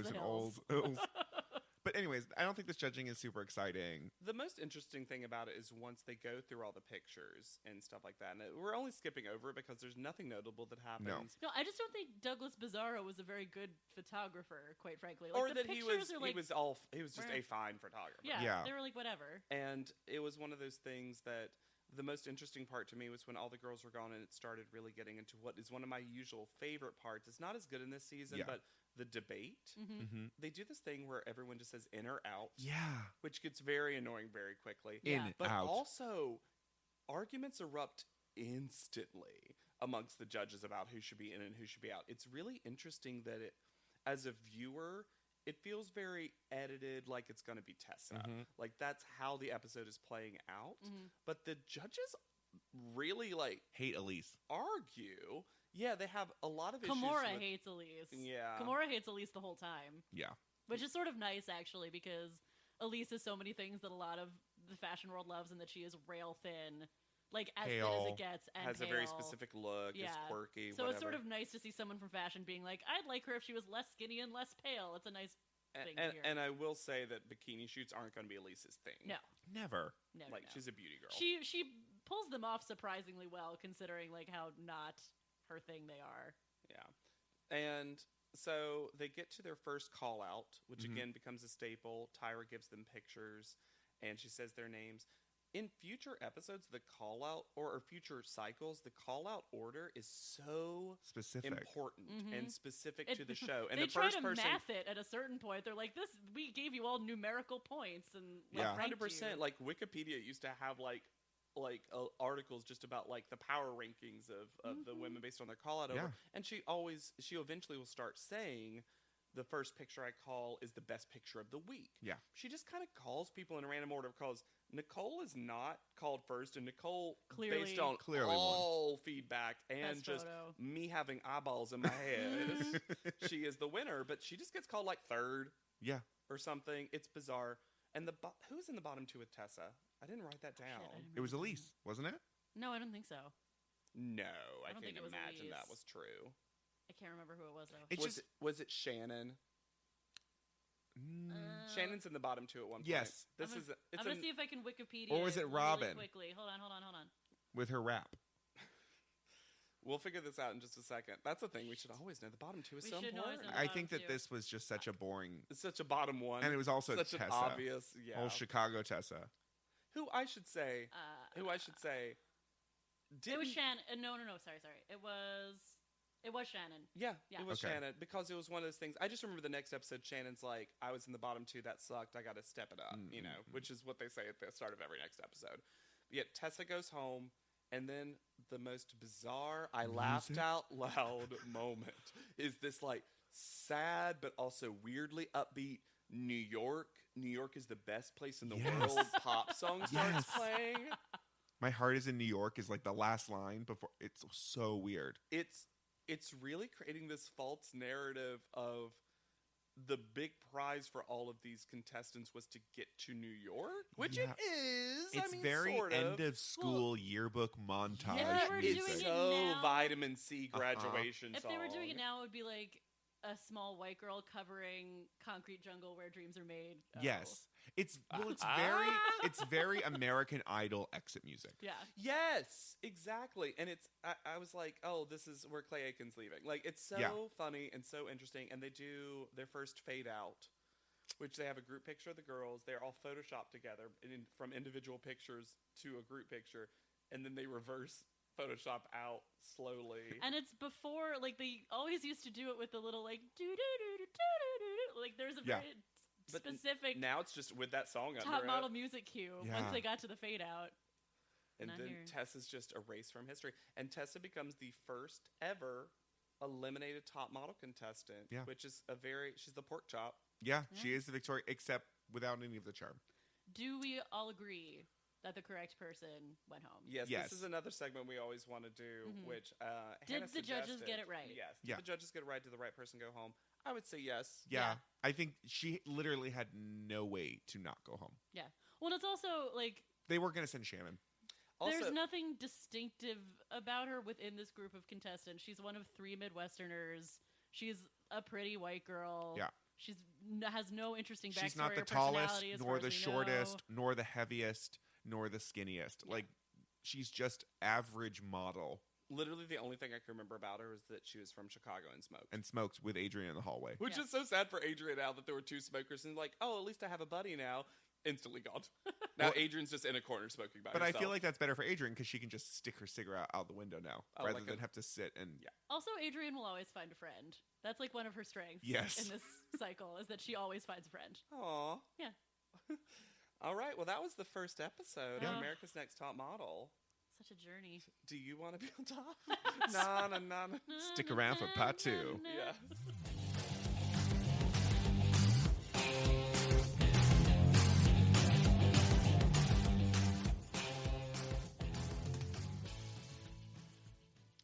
as an the old. hills. But anyways, I don't think this judging is super exciting. The most interesting thing about it is once they go through all the pictures and stuff like that, and we're only skipping over it because there's nothing notable that happens. No, I just don't think Douglas Bizarro was a very good photographer, quite frankly. Like, Or the that he pictures was are like, he was just a fine photographer. yeah, they were like whatever. And it was one of those things that the most interesting part to me was when all the girls were gone and it started really getting into what is one of my usual favorite parts. It's not as good in this season, Yeah. but the debate. Mm-hmm. They do this thing where everyone just says in or out. Yeah, Which gets very annoying very quickly. Yeah. in But out. also, arguments erupt instantly amongst the judges about who should be in and who should be out. It's really interesting that it, as a viewer, it feels very edited, like it's going to be Tessa. Mhm. Like that's how the episode is playing out. Mhm. But the judges really Hate Elise. argue. Yeah, they have a lot of issues. Kimura with- hates Elise. Yeah. Kimura hates Elise the whole time, Yeah, which is sort of nice actually because Elise is so many things that a lot of the fashion world loves, and that she is rail thin, like as thin as Pale. it gets, and has a very pale. specific look. Is Yeah. quirky. So whatever. it's sort of nice to see someone from fashion being like, I'd like her if she was less skinny and less pale. It's a nice thing to hear. And I will say that bikini shoots aren't going to be Elise's thing. No. never. Never, Like no. she's a beauty girl. She pulls them off surprisingly well, considering like how not her thing they are. Yeah. And So they get to their first call out, which Mm-hmm. again becomes a staple. Tyra gives them pictures, and she says their names. In future episodes, the call out or future cycles, the call out order is so Specific. important and specific to the It- show. And they the try first to person, math it at a certain point. They're like, "This, we gave you all numerical points, and like, Yeah. ranked 100%. you." Like Wikipedia used to have articles just about like the power rankings of the women based on their call out over. Yeah. And she eventually will start saying the first picture I call is the best picture of the week. Yeah. She just kind of calls people in a random order because Nicole is not called first, and Nicole, Clearly- based on Clearly won. all feedback and Best just photo. me having eyeballs in my head, she is the winner. But she just gets called like third Yeah. or something. It's bizarre. And who's in the bottom two with Tessa? I didn't write that down. I didn't It was remember. Elise, wasn't it? No, I don't think so. No, I don't can't think it was imagine that Elise. was true. I can't remember who it was though. It's was just- was it Shannon? Shannon's in the bottom two at one point. Yes. This I'm is gonna, it's I'm gonna an- see if I can Wikipedia. Or was it really Robin? Quickly, hold on. With her rap. We'll figure this out in just a second. That's the thing. We should always know. The bottom two is We so should always important. know. I bottom think that two. this was just such a boring, It's such a bottom one. and it was also such Tessa. an obvious. Yeah. Whole Chicago Tessa. Who I should say. Uh, Who I should say. It was didn't- Shannon. No. Sorry. It was Shannon. Yeah, Yeah. it was Okay. Shannon because it was one of those things. I just remember the next episode. Shannon's like, "I was in the bottom two. That sucked. I got to step it up." You know, which is what they say at the start of every next episode. But yet Tessa goes home, and then the most bizarre, I laughed out loud moment is this like sad but also weirdly upbeat New York. New York is the best place in the Yes. world. Pop song starts Yes. playing. My heart is in New York is like the last line before. It's so weird. It's really creating this false narrative of the big prize for all of these contestants was to get to New York, which Yeah. it is. It's I mean, very sort end of school yearbook montage. If they were music. doing It's it so now- vitamin C graduation If song. they were doing it now, it would be like a small white girl covering "Concrete Jungle" where dreams are made. Oh. Yes, it's very American Idol exit music. Yeah. Yes, exactly. And I was like, oh, this is where Clay Aiken's leaving. Like, it's so Yeah. funny and so interesting. And they do their first fade out, which they have a group picture of the girls. They're all photoshopped together from individual pictures to a group picture. And then they reverse Photoshop out slowly. And it's before, like, they always used to do it with the little, like, doo-doo-doo-doo-doo-doo-doo. Like, there's a Yeah. very But specific now it's just with that song top under model it. music cue Yeah. once they got to the fade out. And Not then here. Tessa's just erased from history. And Tessa becomes the first ever eliminated top model contestant, Yeah. which is she's the pork chop. Yeah, she is the Victoria, except without any of the charm. Do we all agree that the correct person went home? Yes, Yes. this is another segment we always want to do, which Did Hannah the judges suggested. get it right? Yes. Yeah. Did the judges get it right? Did the right person go home? I would say yes. Yeah, I think she literally had no way to not go home. Yeah. Well, it's also, like, They were going to send Shannon. Also, there's nothing distinctive about her within this group of contestants. She's one of 3 Midwesterners. She's a pretty white girl. Yeah. She's has no interesting backstory She's not the or tallest, personality as nor far the as we shortest, know. nor the heaviest, nor the skinniest. Yeah. Like, she's just average model literally the only thing I can remember about her is that she was from Chicago and smoked. and smoked with Adrian in the hallway. Which Yeah. is so sad for Adrian now that there were 2 smokers and like, oh, at least I have a buddy now. Instantly gone. Now Well- Adrian's just in a corner smoking by But I herself. feel like that's better for Adrian because she can just stick her cigarette out the window now Oh, rather like than a- have to sit and. Yeah. Also, Adrian will always find a friend. That's like one of her strengths Yes. in this cycle is that she always finds a friend. Aw. Yeah. All right. Well, that was the first episode Yeah. of America's Next Top Model. Such a journey. Do you want to be on top? Nah, nah, nah, nah. Stick around for part 2. Yeah.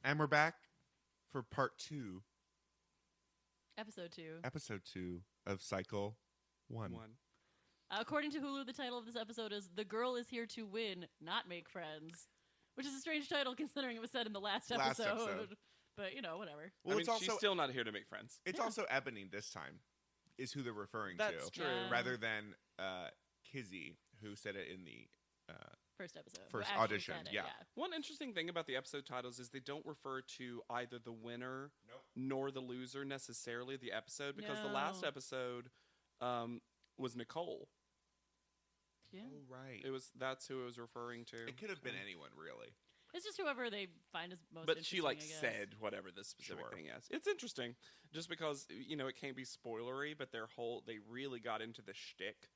And we're back for part 2, Episode 2. episode 2 of Cycle 1. According to Hulu, the title of this episode is "The Girl Is Here to Win, Not Make Friends," which is a strange title considering it was said in the last Last episode. episode. But you know, whatever. Well, I mean, it's also she's still not here to make friends. it's also Ebony this time, is who they're referring That's to, true. Yeah. rather than Kizzy, who said it in the first episode. First Actually audition, said it, yeah. One interesting thing about the episode titles is they don't refer to either the winner nor the loser necessarily of the episode, because the last No. episode was Nicole. Yeah. Oh, right. That's who it was referring to. It could have been anyone, really. It's just whoever they find is most But interesting, she I guess. said whatever the specific thing is. It's interesting, just because it can't be spoilery, but they really got into the shtick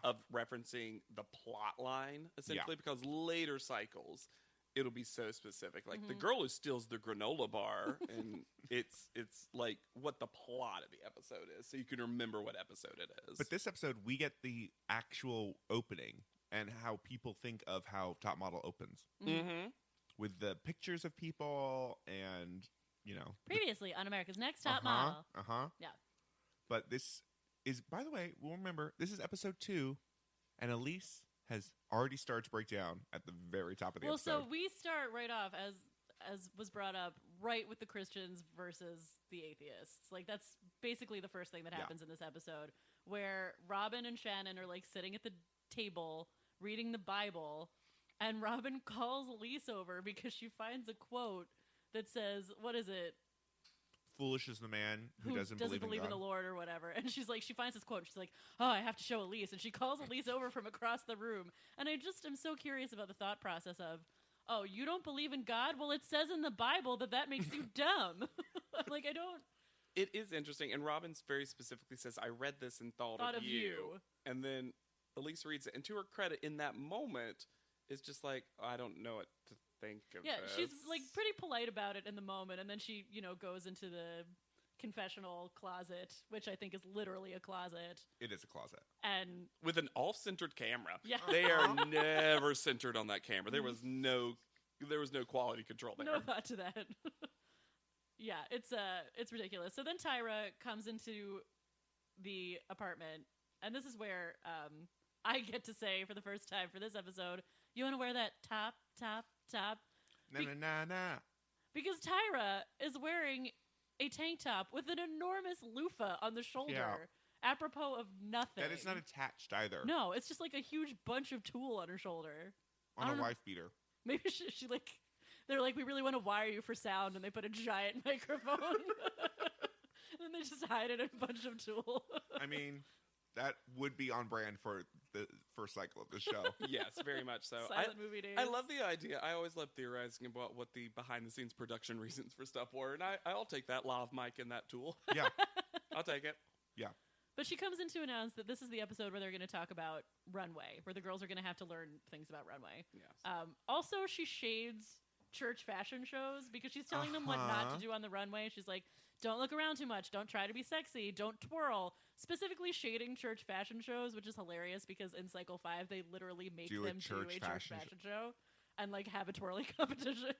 of referencing the plot line essentially, because later cycles it'll be so specific, like the girl who steals the granola bar, and it's like what the plot of the episode is, so you can remember what episode it is. But this episode, we get the actual opening and how people think of how Top Model opens. Mm-hmm. With the pictures of people and, Previously on America's Next Top Model. Yeah. But this is, by the way, we'll remember, this is episode 2, and Elise has already started to break down at the very top of the episode. Well, so we start right off, as was brought up, right with the Christians versus the atheists. Like, that's basically the first thing that happens in this episode, where Robin and Shannon are, like, sitting at the table reading the Bible, and Robin calls Elise over because she finds a quote that says, what is it? Foolish is the man who doesn't believe in the Lord or whatever. And she's like, she finds this quote. And she's like, oh, I have to show Elise. And she calls Elise over from across the room. And I just am so curious about the thought process of, oh, you don't believe in God? Well, it says in the Bible that makes you dumb. Like, I don't. It is interesting. And Robin very specifically says, I read this and thought of you. And then Elise reads it. And to her credit, in that moment, it's just like, I don't know what to think of this. She's like pretty polite about it in the moment, and then she, goes into the confessional closet, which I think is literally a closet. It is a closet. And with an off-centered camera. Yeah. They are never centered on that camera. There was no quality control there. No thought to that. Yeah, it's ridiculous. So then Tyra comes into the apartment, and this is where I get to say for the first time for this episode, you want to wear that top? Nah. Because Tyra is wearing a tank top with an enormous loofah on the shoulder, apropos of nothing. That is not attached either. No, it's just like a huge bunch of tulle on her shoulder. On a wife beater. Maybe she like, they're like, we really want to wire you for sound, and they put a giant microphone. And they just hide it in a bunch of tulle. I mean, that would be on brand for the first cycle of the show. Yes, very much so. Silent movie days. I love the idea. I always love theorizing about what the behind-the-scenes production reasons for stuff were, and I'll take that lav mic and that tool. Yeah. I'll take it. Yeah. But she comes in to announce that this is the episode where they're going to talk about runway, where the girls are going to have to learn things about runway. Yes. Also, she shades church fashion shows because she's telling them what not to do on the runway. She's like, don't look around too much. Don't try to be sexy. Don't twirl. Specifically shading church fashion shows, which is hilarious because in Cycle 5, they literally make them do a church fashion show and like have a twirling competition.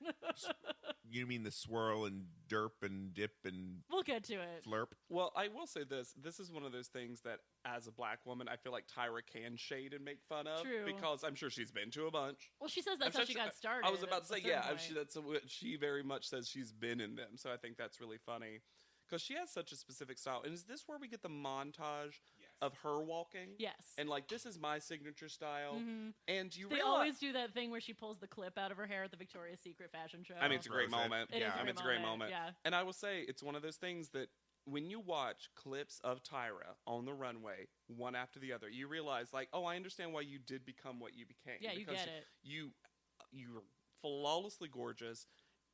You mean the swirl and derp and dip and we'll get to it. Flurp? Well, I will say this. This is one of those things that as a black woman, I feel like Tyra can shade and make fun of. True. Because I'm sure she's been to a bunch. Well, she says that's how she got started. I was about to say, yeah, point. that's what she very much says she's been in them. So I think that's really funny. Because she has such a specific style. And is this where we get the montage of her walking? Yes. And like, this is my signature style. Mm-hmm. And you they realize... always do that thing where she pulls the clip out of her hair at the Victoria's Secret fashion show. I mean, it's a great moment. It's a great moment. Yeah. And I will say, it's one of those things that when you watch clips of Tyra on the runway, one after the other, you realize, like, oh, I understand why you did become what you became. Yeah, you get it. You're flawlessly gorgeous.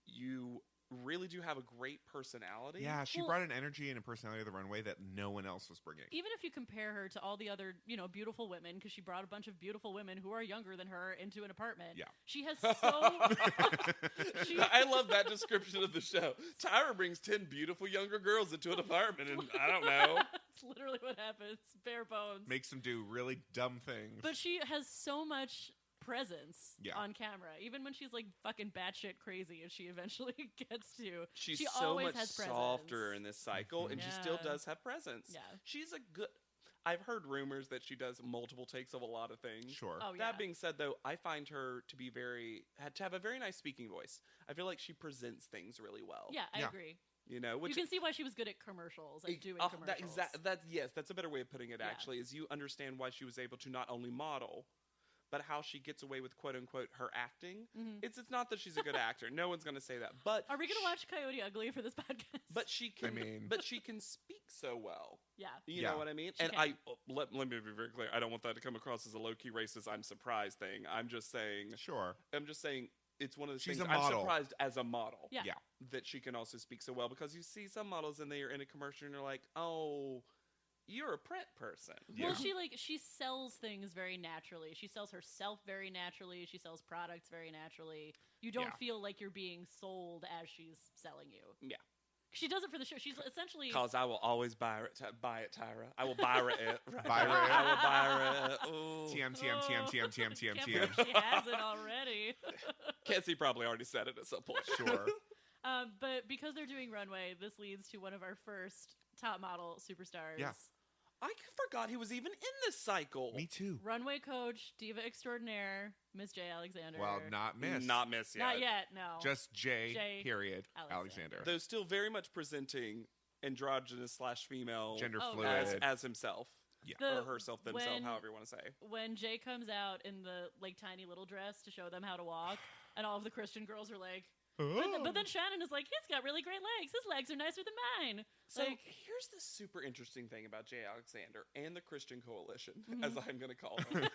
You really do have a great personality. Yeah, she brought an energy and a personality to the runway that no one else was bringing. Even if you compare her to all the other, beautiful women, because she brought a bunch of beautiful women who are younger than her into an apartment. Yeah. She has so... I love that description of the show. Tyra brings 10 beautiful younger girls into an apartment, and I don't know. It's literally what happens. Bare bones. Makes them do really dumb things. But she has so much presence on camera, even when she's like fucking batshit crazy, as she eventually gets to. She's she so always much has presence. softer in this cycle, and she still does have presence. Yeah, she's a good. I've heard rumors that she does multiple takes of a lot of things. Sure. Oh, yeah. That being said, though, I find her to be to have a very nice speaking voice. I feel like she presents things really well. Yeah, I agree. You know, which you can see why she was good at commercials and doing commercials. That's a better way of putting it. Actually, is you understand why she was able to not only model, but how she gets away with quote unquote her acting. It's not that she's a good actor. No one's going to say that. But are we going to watch Coyote Ugly for this podcast? But she can. But she can speak so well. Yeah. You know what I mean? And let me be very clear. I don't want that to come across as a low-key racist I'm surprised thing. I'm just saying. Sure. I'm just saying it's one of those She's things. a model. I'm surprised as a model. Yeah. That she can also speak so well, because you see some models and they are in a commercial and you're like, oh, you're a print person. Well, she sells things very naturally. She sells herself very naturally. She sells products very naturally. You don't feel like you're being sold as she's selling you. Yeah. She does it for the show. She's essentially... Because I will always buy it, Tyra. I will buy it. Buy it. I will buy it. Ooh. TM. Can't believe she has it already. Cassie probably already said it at some point. Sure. But because they're doing runway, this leads to one of our first top model superstars. Yeah. I forgot he was even in this cycle. Me too. Runway coach, diva extraordinaire, Miss J. Alexander. Well, not Miss. Not Miss yet. Not yet, no. Just J. Period. Alexander. Though still very much presenting androgynous / female Gender fluid. as himself. Yeah. Or herself, themselves, however you want to say. When Jay comes out in the tiny little dress to show them how to walk, and all of the Christian girls are like, but then Shannon is like, he's got really great legs. His legs are nicer than mine. So here's the super interesting thing about Jay Alexander and the Christian Coalition, as I'm going to call them.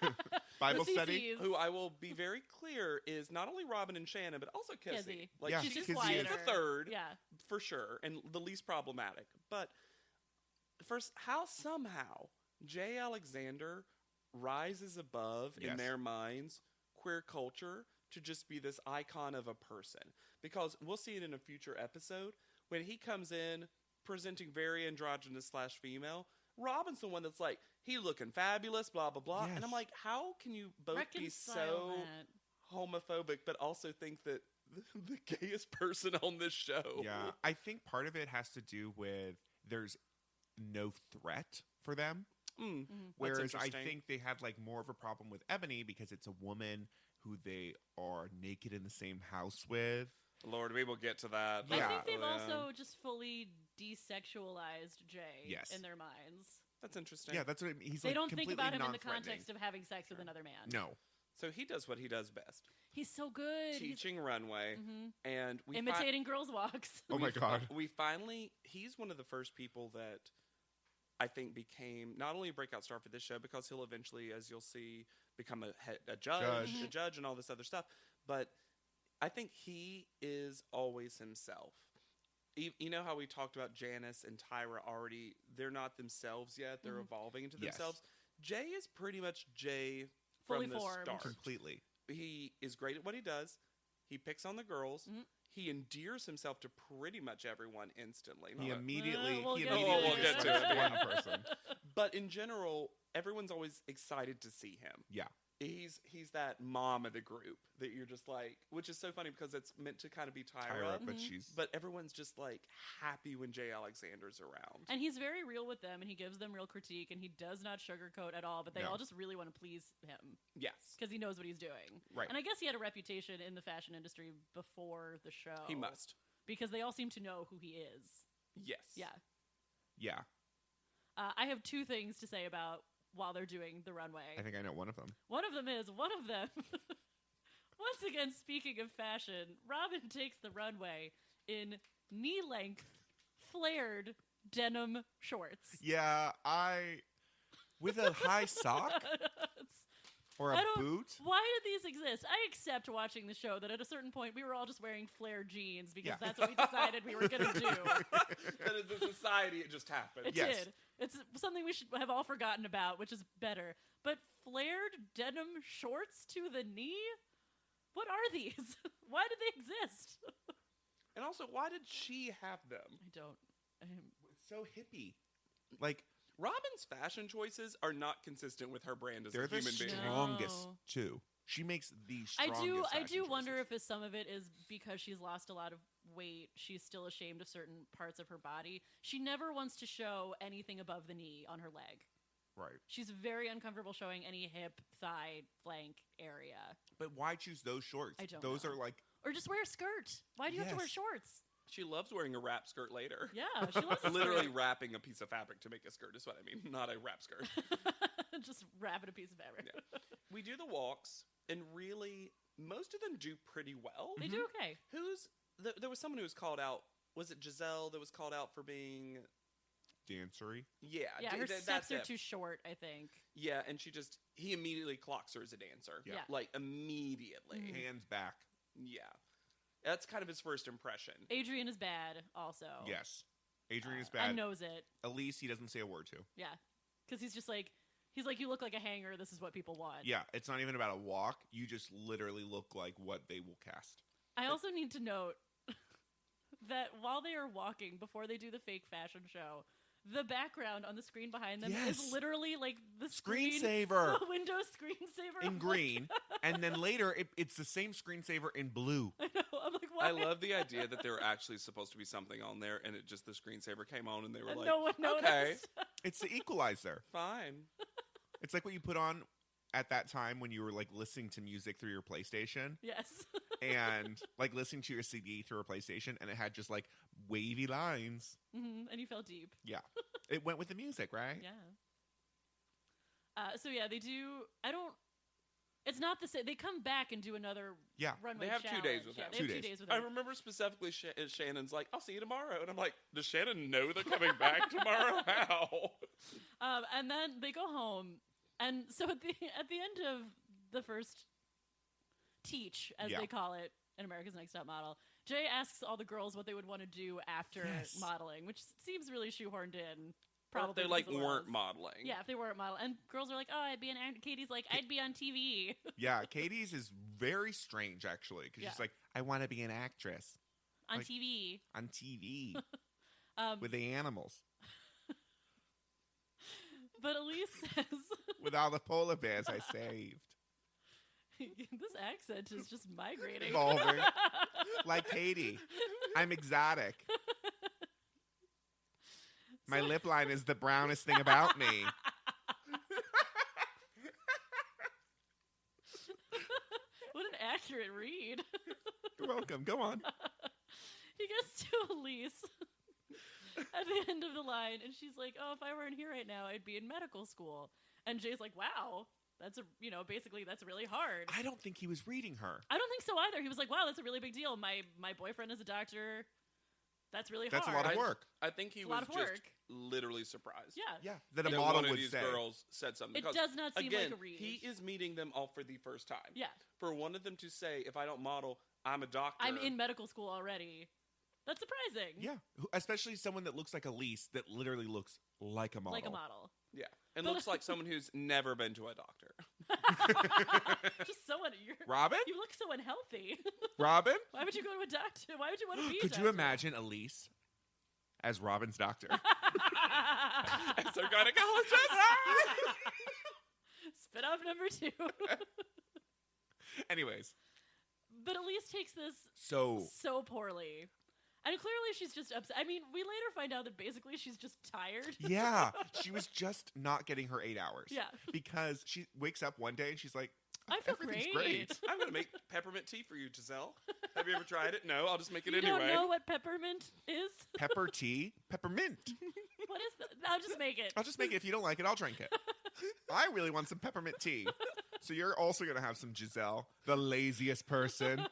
Bible study. Who I will be very clear is not only Robin and Shannon, but also Kizzy. Like, she's just She's quieter. the third, yeah, for sure, and the least problematic. But first, how somehow Jay Alexander rises above, in their minds, queer culture to just be this icon of a person. Because we'll see it in a future episode, when he comes in presenting very androgynous / female, Robin's the one that's like, he looking fabulous, blah, blah, blah. Yes. And I'm like, how can you both be so homophobic, but also think that the gayest person on this show? Yeah. I think part of it has to do with there's no threat for them. Whereas I think they had like more of a problem with Ebony because it's a woman who they are naked in the same house with. Lord, we will get to that. I think they've also just fully desexualized Jay in their minds. That's interesting. Yeah, that's what I mean. They don't think about him in the context of having sex with another man. No. So he does what he does best. He's so good. Teaching runway. And we imitating girls' walks. Oh my God. He's one of the first people that I think became not only a breakout star for this show, because he'll eventually, as you'll see, become a judge and all this other stuff. But I think he is always himself. You know how we talked about Janice and Tyra already, they're not themselves yet. They're evolving into themselves. Jay is pretty much Jay fully from the formed. start. Completely. He is great at what he does. He picks on the girls. He endears himself to pretty much everyone instantly. He immediately we'll get to it. One person. But in general, everyone's always excited to see him. Yeah. He's that mom of the group that you're just like, which is so funny because it's meant to kind of be Tyra, but everyone's just like happy when Jay Alexander's around. And he's very real with them, and he gives them real critique, and he does not sugarcoat at all, but they all just really want to please him. Yes. Because he knows what he's doing. Right. And I guess he had a reputation in the fashion industry before the show. He must. Because they all seem to know who he is. Yes. Yeah. Yeah. I have two things to say about while they're doing the runway. I think I know one of them. One of them, once again, speaking of fashion, Robin takes the runway in knee-length, flared denim shorts. Yeah, with a high sock? Or a boot? Why did these exist? I accept watching the show that at a certain point we were all just wearing flared jeans because that's what we decided we were going to do. That is a society, it just happened. It did. It's something we should have all forgotten about, which is better. But flared denim shorts to the knee? What are these? Why did they exist? And also, why did she have them? I don't. It's so hippie. Like, Robin's fashion choices are not consistent with her brand as a human being. They're the strongest, too. She makes the strongest I do wonder choices. if some of it is because she's lost a lot of weight. She's still ashamed of certain parts of her body. She never wants to show anything above the knee on her leg. Right. She's very uncomfortable showing any hip, thigh, flank area. But why choose those shorts? I don't Those know. are like... Or just wear a skirt. Why do you have to wear shorts? She loves wearing a wrap skirt later. Yeah, she loves a literally skirt. wrapping a piece of fabric to make a skirt is what I mean, not a wrap skirt. Just wrap it in a piece of fabric. Yeah. We do the walks, and really, most of them do pretty well. They do okay. There was someone who was called out. Was it Giselle that was called out for being dancery? Yeah. Yeah, her steps are too short, I think. Yeah, and he immediately clocks her as a dancer. Yeah. Like, immediately. Hands back. Yeah. That's kind of his first impression. Adrian is bad, also. Yes. Adrian is bad. And knows it. Elise, he doesn't say a word to. Yeah. Because he's just like, you look like a hanger. This is what people want. Yeah, it's not even about a walk. You just literally look like what they will cast. I also need to note that while they are walking, before they do the fake fashion show, the background on the screen behind them is literally like the screensaver. The Windows screensaver. In green. And then later, it's the same screensaver in blue. I know. I'm like, why? I love the idea that there were actually supposed to be something on there, and it just the screensaver came on, and they were like, no one noticed. Okay. It's the equalizer. Fine. It's like what you put on at that time when you were like listening to music through your PlayStation. Yes. And like listening to your CD through a PlayStation, and it had just like wavy lines. Mm-hmm. And you fell deep. Yeah. It went with the music, right? Yeah. So yeah, they do. It's not the same. They come back and do another runway They have challenge. 2 days with yeah, him. They have 2 days with him. I remember specifically Shannon's like, I'll see you tomorrow. And I'm like, does Shannon know they're coming back tomorrow? How? And then they go home. And so at the end of the first teach, as they call it in America's Next Top Model, Jay asks all the girls what they would want to do after modeling, which seems really shoehorned in. Probably they like weren't modeling. Yeah, if they weren't modeling. And girls are like, oh, I'd be an actor. Katie's like, I'd be on TV. Yeah, Katie's is very strange, actually, because she's like, I want to be an actress. On like, TV. On TV. With the animals. But Elise says... With all the polar bears I saved. This accent is just migrating. Evolving. Like Katie. I'm exotic. My lip line is the brownest thing about me. What an accurate read. You're welcome. Go on. He gets to Elise at the end of the line, and she's like, oh, if I weren't here right now, I'd be in medical school. And Jay's like, wow, basically that's really hard. I don't think he was reading her. I don't think so either. He was like, wow, that's a really big deal. My boyfriend is a doctor. That's really hard. That's a lot of work. I think he was just literally surprised. Yeah. That a model one of would these say. girls said something. It does not seem again, like a read. He is meeting them all for the first time. Yeah. For one of them to say, if I don't model, I'm a doctor. I'm in medical school already. That's surprising. Yeah. Especially someone that looks like Elise that literally looks like a model. Like a model. Yeah. And looks like someone who's never been to a doctor. Just someone. Robin? You look so unhealthy. Robin? Why would you go to a doctor? Why would you want to be a Could doctor? you imagine Elise as Robin's doctor? As their gynecologist? Spin-off number 2. Anyways. But Elise takes this so poorly. And clearly she's just upset. I mean, we later find out that basically she's just tired. Yeah. She was just not getting her 8 hours. Yeah. Because she wakes up one day and she's like, I feel everything's great. I'm going to make peppermint tea for you, Giselle. Have you ever tried it? No, I'll just make it you anyway. You don't know what peppermint is? Pepper tea? Peppermint. What is that? I'll just make it. I'll just make it. If you don't like it, I'll drink it. I really want some peppermint tea. So you're also going to have some Giselle, the laziest person.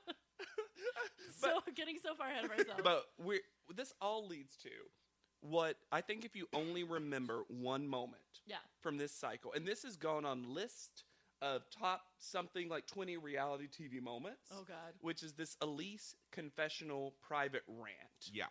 Getting so far ahead of ourselves. But this all leads to what I think if you only remember one moment from this cycle, and this has gone on list of top something like 20 reality TV moments. Oh, God. Which is this Elise confessional private rant. Yeah.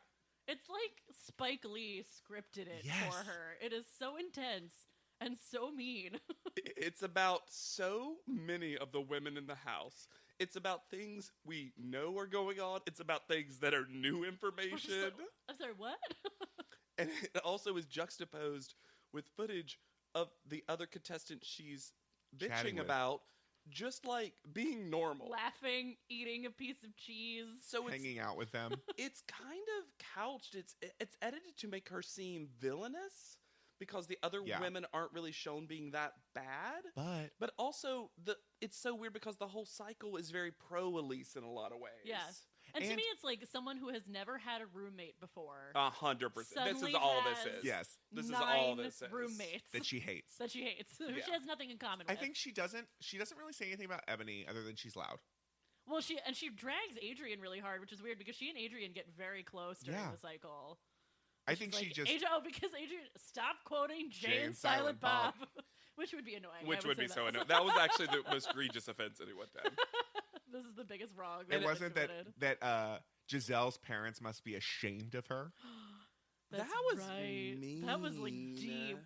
It's like Spike Lee scripted it for her. It is so intense and so mean. It's about so many of the women in the house. It's about things we know are going on. It's about things that are new information. I'm sorry, what? And it also is juxtaposed with footage of the other contestants she's bitching about, just like being normal. Laughing, eating a piece of cheese. So hanging out with them. It's kind of couched. It's edited to make her seem villainous, because the other women aren't really shown being that bad. But also, it's so weird because the whole cycle is very pro-Elise in a lot of ways. Yes. And to And- me, it's like someone who has never had a roommate before. 100%. This Suddenly is all this has is. Yes. This is 9 all this is. roommates That she hates. that she hates. Who Yeah. she has nothing in common I with. think she doesn't really say anything about Ebony other than she's loud. Well, she drags Adrian really hard, which is weird because she and Adrian get very close during Yeah. the cycle. I She's think like, she just because Adrian stop quoting Jay and Silent Bob, which would be annoying. Which I would say be that so was- annoying. That was actually the most egregious offense anyone did. This is the biggest wrong. it I've wasn't committed. that Giselle's parents must be ashamed of her. That's that was right. mean. That was like deep.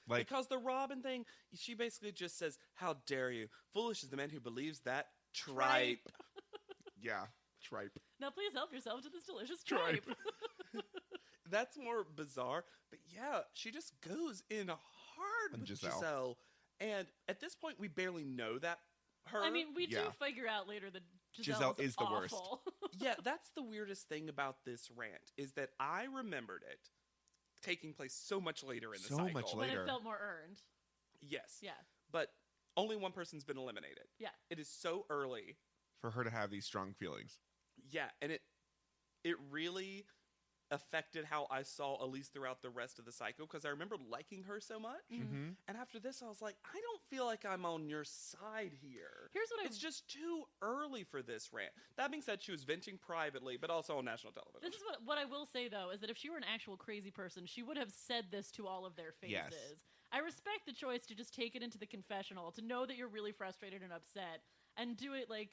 Like Because the Robin thing, she basically just says, "How dare you? Foolish is the man who believes that tripe." yeah, tripe. Now please help yourself to this delicious Tripe. tripe. That's more bizarre. But yeah, she just goes in hard On with Giselle. Giselle. And at this point, we barely know that her. I mean, we do Yeah. figure out later that Giselle Giselle's is the worst. awful. yeah, that's the weirdest thing about this rant is that I remembered it taking place so much later in the So cycle. much When later. it felt more earned. Yes. Yeah. But only one person's been eliminated. Yeah. It is so early. For her to have these strong feelings. Yeah, and it really affected how I saw Elise throughout the rest of the cycle because I remember liking her so much. Mm-hmm. And after this, I was like, I don't feel like I'm on your side here. Here's what It's just too early for this rant. That being said, she was venting privately, but also on national television. This is what I will say though is that if she were an actual crazy person, she would have said this to all of their faces. Yes. I respect the choice to just take it into the confessional, to know that you're really frustrated and upset, and do it like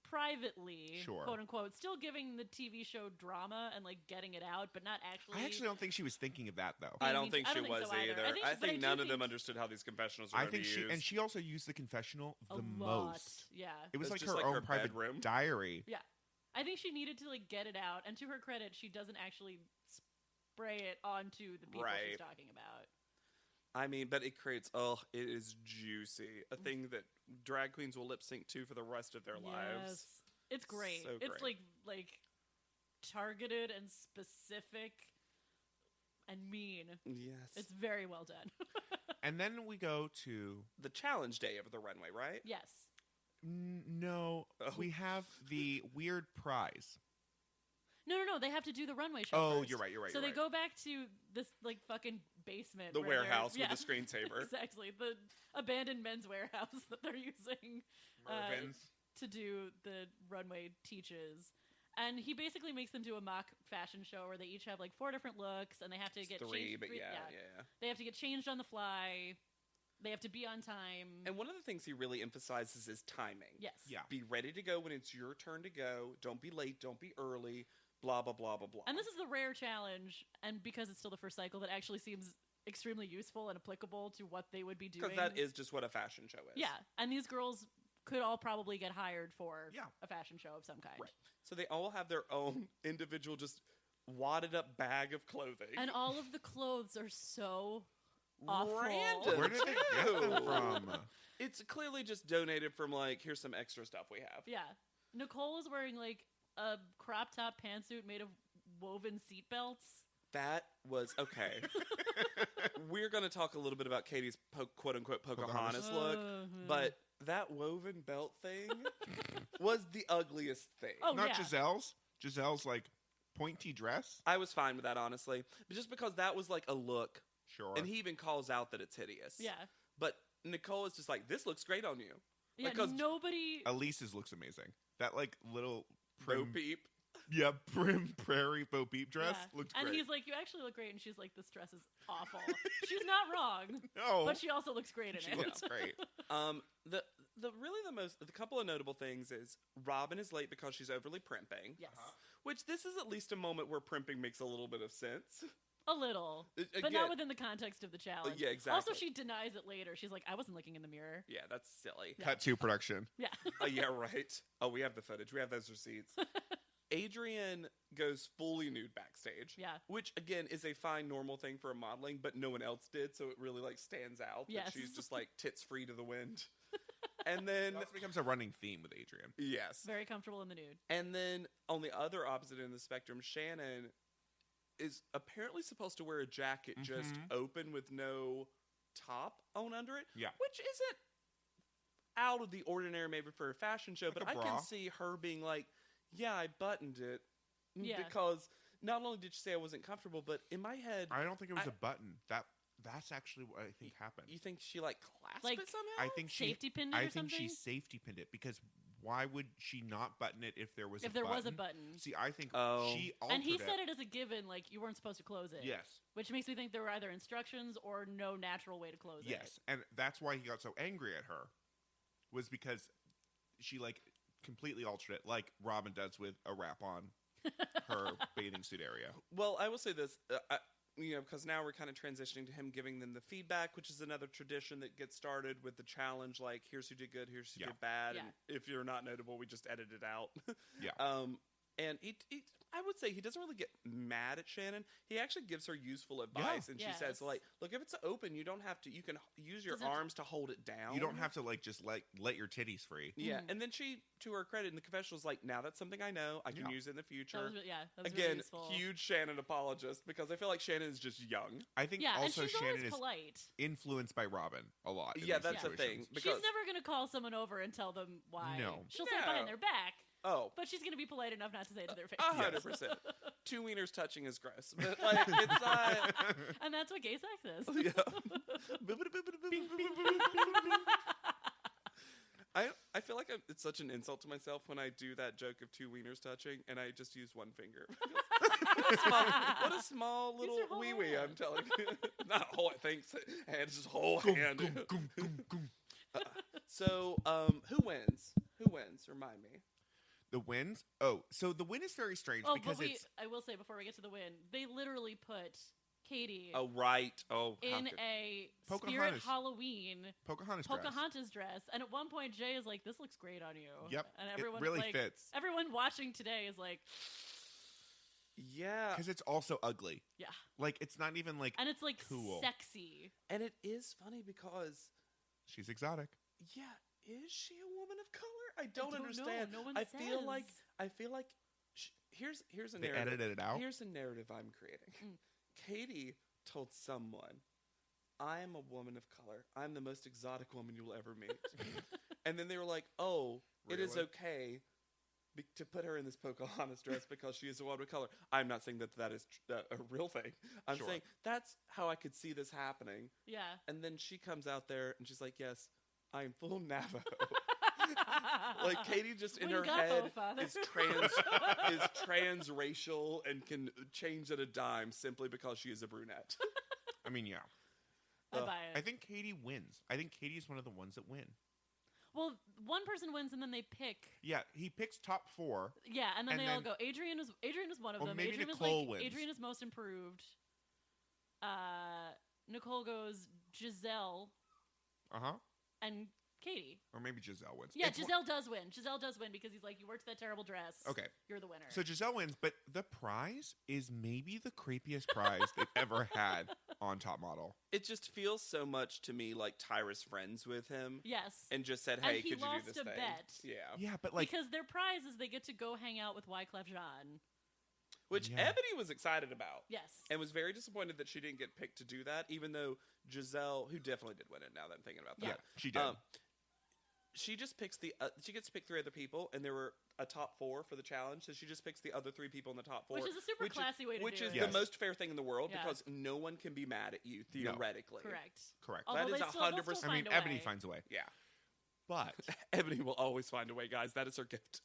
privately, Sure. quote unquote, still giving the TV show drama and like getting it out, but not actually. I actually don't think she was thinking of that though. I I don't mean, think I she don't think was so either. either. I think- I but I think do none of them think- understood how these confessionals were I going to think be used. and she also used the confessional a the lot. most. Yeah. It was It's like just her like own her private bedroom. diary. Yeah. I think she needed to like get it out, and to her credit, she doesn't actually spray it onto the people she's Right. talking about. I mean, but it creates, it is juicy. A thing that drag queens will lip sync to for the rest of their lives. Yes. It's great. So It's great. like targeted and specific and mean. Yes. It's very well done. And then we go to the challenge day of the runway, right? Yes. no, Oh. we have the weird prize. No. They have to do the runway show. Oh, first. you're right. So you're they right. go back to this like fucking basement. The where they're- warehouse yeah. with the screensaver. Exactly. The abandoned men's warehouse that they're using Mervyn's. to do the runway teaches. And he basically makes them do a mock fashion show where they each have like 4 different looks, and they have to It's get 3, changed. but yeah. They have to get changed on the fly. They have to be on time. And one of the things he really emphasizes is timing. yes. Yeah. Be ready to go when it's your turn to go. Don't be late. Don't be early. Blah, blah, blah, blah, blah. And this is the rare challenge, and because it's still the first cycle, that actually seems extremely useful and applicable to what they would be doing. Because that is just what a fashion show is. Yeah, and these girls could all probably get hired for Yeah. a fashion show of some kind. Right. So they all have their own individual, just wadded up bag of clothing. And all of the clothes are so awful. Random. Where did they get them too. from? It's clearly just donated from, like, here's some extra stuff we have. Yeah. Nicole is wearing like a crop top pantsuit made of woven seatbelts. That was okay. We're going to talk a little bit about Katie's quote unquote Pocahontas look, but that woven belt thing was the ugliest thing. Oh, Not yeah. Giselle's. Giselle's like pointy dress. I was fine with that, honestly, but just because that was like a look, Sure. and he even calls out that it's hideous. Yeah. But Nicole is just like, this looks great on you. Yeah, Because nobody. Elise's looks amazing. That like little Bo prim, Peep. yeah, prim prairie Bo Peep dress Yeah. looked And great. he's like, you actually look great. And she's like, this dress is awful. She's not wrong. no, But she also looks great in she it. looks great. The couple of notable things is Robin is late because she's overly primping. Yes. Which this is at least a moment where primping makes a little bit of sense. A little. But Again- not within the context of the challenge. yeah, exactly. Also, she denies it later. She's like, I wasn't looking in the mirror. Yeah, that's silly. Cut to production. Yeah. Yeah, right. Oh, we have the footage. We have those receipts. Adrian goes fully nude backstage. Yeah. Which, again, is a fine, normal thing for a modeling, but no one else did, so it really, like, stands out Yes. that she's just, like, tits free to the wind. And then, It also becomes a running theme with Adrian. yes. Very comfortable in the nude. And then, on the other opposite end of the spectrum, Shannon is apparently supposed to wear a jacket just open with no top on under it. Yeah. Which isn't out of the ordinary maybe for a fashion show, Like but a I bra. can see her being like, yeah, I buttoned it Yeah. because not only did she say I wasn't comfortable, but in my head, I don't think it was a button. That's actually what I think happened. you think she like clasped Like, it somehow? I think Safety pinned it I or think she something? safety pinned it because why would she not button it if there was If a there button? was a button. See, I think Oh. she altered And he said it as a given, like you weren't supposed to close it. Yes. Which makes me think there were either instructions or no natural way to close it. Yes, and that's why he got so angry at her, was because she like completely altered it, like Robin does with a wrap on her bathing suit area. Well, I will say this, because now we're kind of transitioning to him giving them the feedback, which is another tradition that gets started with the challenge. Like, here's who did good, here's who did bad, Yeah. and if you're not notable, we just edit it out. Yeah. And he, I would say he doesn't really get mad at Shannon. He actually gives her useful advice, and she says, Yes. like, look, if it's open, you don't have to. You can use your Doesn't have to- arms to hold it down. You don't have to like just let your titties free. Yeah, and then she, to her credit, in the confessional, is like, now that's something I know. I can Yeah. use it in the That future. was, that was Again, really useful. huge Shannon apologist, because I feel like Shannon is just young. I think Yeah, and also she's Shannon always is polite. influenced by Robin a lot. in Yeah, these that's the situations. thing. Because, She's never going to call someone over and tell them why. No. She'll say it behind their back, oh, but she's going to be polite enough not to say it to their face. 100%. Two wieners touching is gross, but like it's not. And that's what gay sex is. I feel like it's such an insult to myself when I do that joke of two wieners touching and I just use one finger. What a small Use little your whole wee wee, hand. I'm telling you. Not whole, thanks. Hands, just whole hand. So, who wins? Who wins? Remind me. The wins. Oh, so the win is very strange Oh, because but it's I will say before we get to the win, they literally put Katie Oh, right. Oh, how in could- a Pocahontas. Spirit Halloween Pocahontas dress. Pocahontas dress. And at one point, Jay is like, "This looks great on you." Yep, And it everyone really like, fits. Everyone watching today is like, Yeah. Because it's also ugly. "Yeah," Like it's not even like and it's like cool. sexy. And it is funny because, She's exotic. yeah, is she a woman of color? I don't don't know. understand. No one I feel like says. here's a They narrative. edited it out. Here's a narrative I'm creating. Katie told someone, "I am a woman of color. I'm the most exotic woman you will ever meet." And then they were like, "Oh, it is Really? okay to put her in this Pocahontas dress because she is a woman of color." I'm not saying that is a real thing. I'm Sure. saying that's how I could see this happening. Yeah. And then she comes out there and she's like, "Yes, I am full Navajo." Like Katie just in her Wingapo, head father. is transracial and can change at a dime simply because she is a brunette. I mean, yeah. I buy it. I think Katie wins. I think Katie is one of the ones that win. Well, one person wins and then they pick. Yeah, he picks top 4. Yeah, and then And they all then- go. Adrian is one of Or them. maybe Adrian Nicole is like wins. Adrian is most improved. Nicole goes Giselle Uh huh. and Katie. Or maybe Giselle wins. Yeah, It's one- Giselle does win. Giselle does win because he's like, "You worked that terrible dress. Okay. You're the winner." So Giselle wins, but the prize is maybe the creepiest prize they've ever had on Top Model. It just feels so much to me like Tyra's friends with him yes. and just said, And "Hey, he could you do lost this a thing?" bet. Yeah. Yeah, but like, because their prize is they get to go hang out with Wyclef Jean. Which Yeah. Ebony was excited about. Yes. And was very disappointed that she didn't get picked to do that, even though Giselle, who definitely did win it now that I'm thinking about that. yeah, she did. She just picks she gets to pick 3 other people, and there were a top 4 for the challenge, so she just picks the other 3 people in the top 4. Which is a super classy way to which do is it. the Yes. most fair thing in the world, Yeah. because no one can be mad at you, theoretically. Correct. Correct. Although That is they'll still 100%. find I mean, a Ebony way. finds a way. Yeah. But Ebony will always find a way, guys. That is her gift.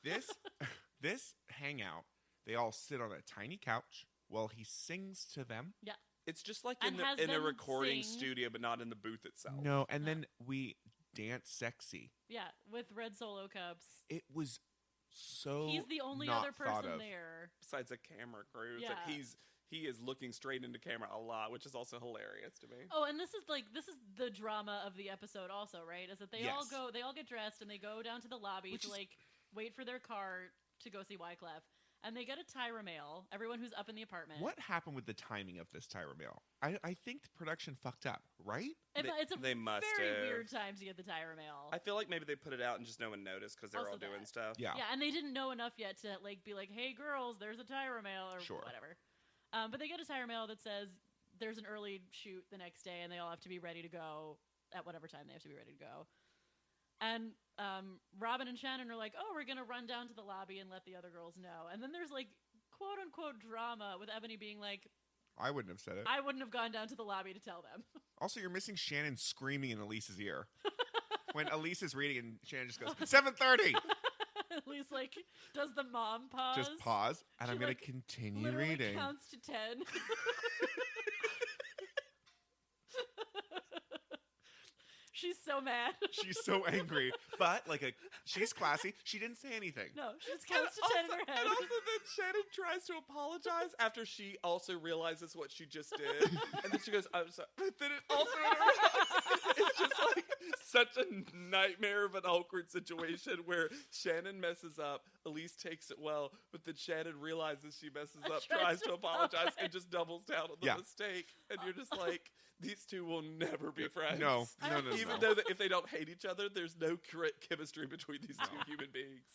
this hangout, they all sit on a tiny couch while he sings to them. Yeah. It's just like And has in a them recording sing. studio, but not in the booth itself. No, and then we dance sexy. Yeah, with red solo cups. It was so He's the only not other thought person of. there. Besides a camera crew, it's Yeah. like he is looking straight into camera a lot, which is also hilarious to me. Oh, and this is the drama of the episode also, right? Is that they all get dressed and they go down to the lobby to wait for their car to go see Wyclef. And they get a Tyra mail, everyone who's up in the apartment. What happened with the timing of this Tyra mail? I think the production fucked up, right? It's a They must very have. weird time to get the Tyra mail. I feel like maybe they put it out and just no one noticed because they're Also all doing that. stuff. Yeah. Yeah, and they didn't know enough yet to be like, "Hey, girls, there's a Tyra mail," or Sure. whatever. But they get a Tyra mail that says there's an early shoot the next day, and they all have to be ready to go at whatever time they have to be ready to go. And Robin and Shannon are like, oh, we're going to run down to the lobby and let the other girls know. And then there's like quote-unquote drama with Ebony being like, I wouldn't have said it. I wouldn't have gone down to the lobby to tell them. Also, you're missing Shannon screaming in Elise's ear. When Elise is reading and Shannon just goes, 7:30! Elise, like, does the mom pause? Just pause, and She, I'm going like, to continue literally reading. counts to 10. She's so mad. She's so angry. But, she's classy. She didn't say anything. No, she just counts to 10 in her head. And also then Shannon tries to apologize after she also realizes what she just did. And then she goes, I'm sorry. But then it also it's just like such a nightmare of an awkward situation where Shannon messes up, Elise takes it well, but then Shannon realizes she messes up, tries to apologize, and just doubles down on the mistake. And you're just like, these two will never be friends. No. Even though if they don't hate each other, there's no chemistry between these two human beings.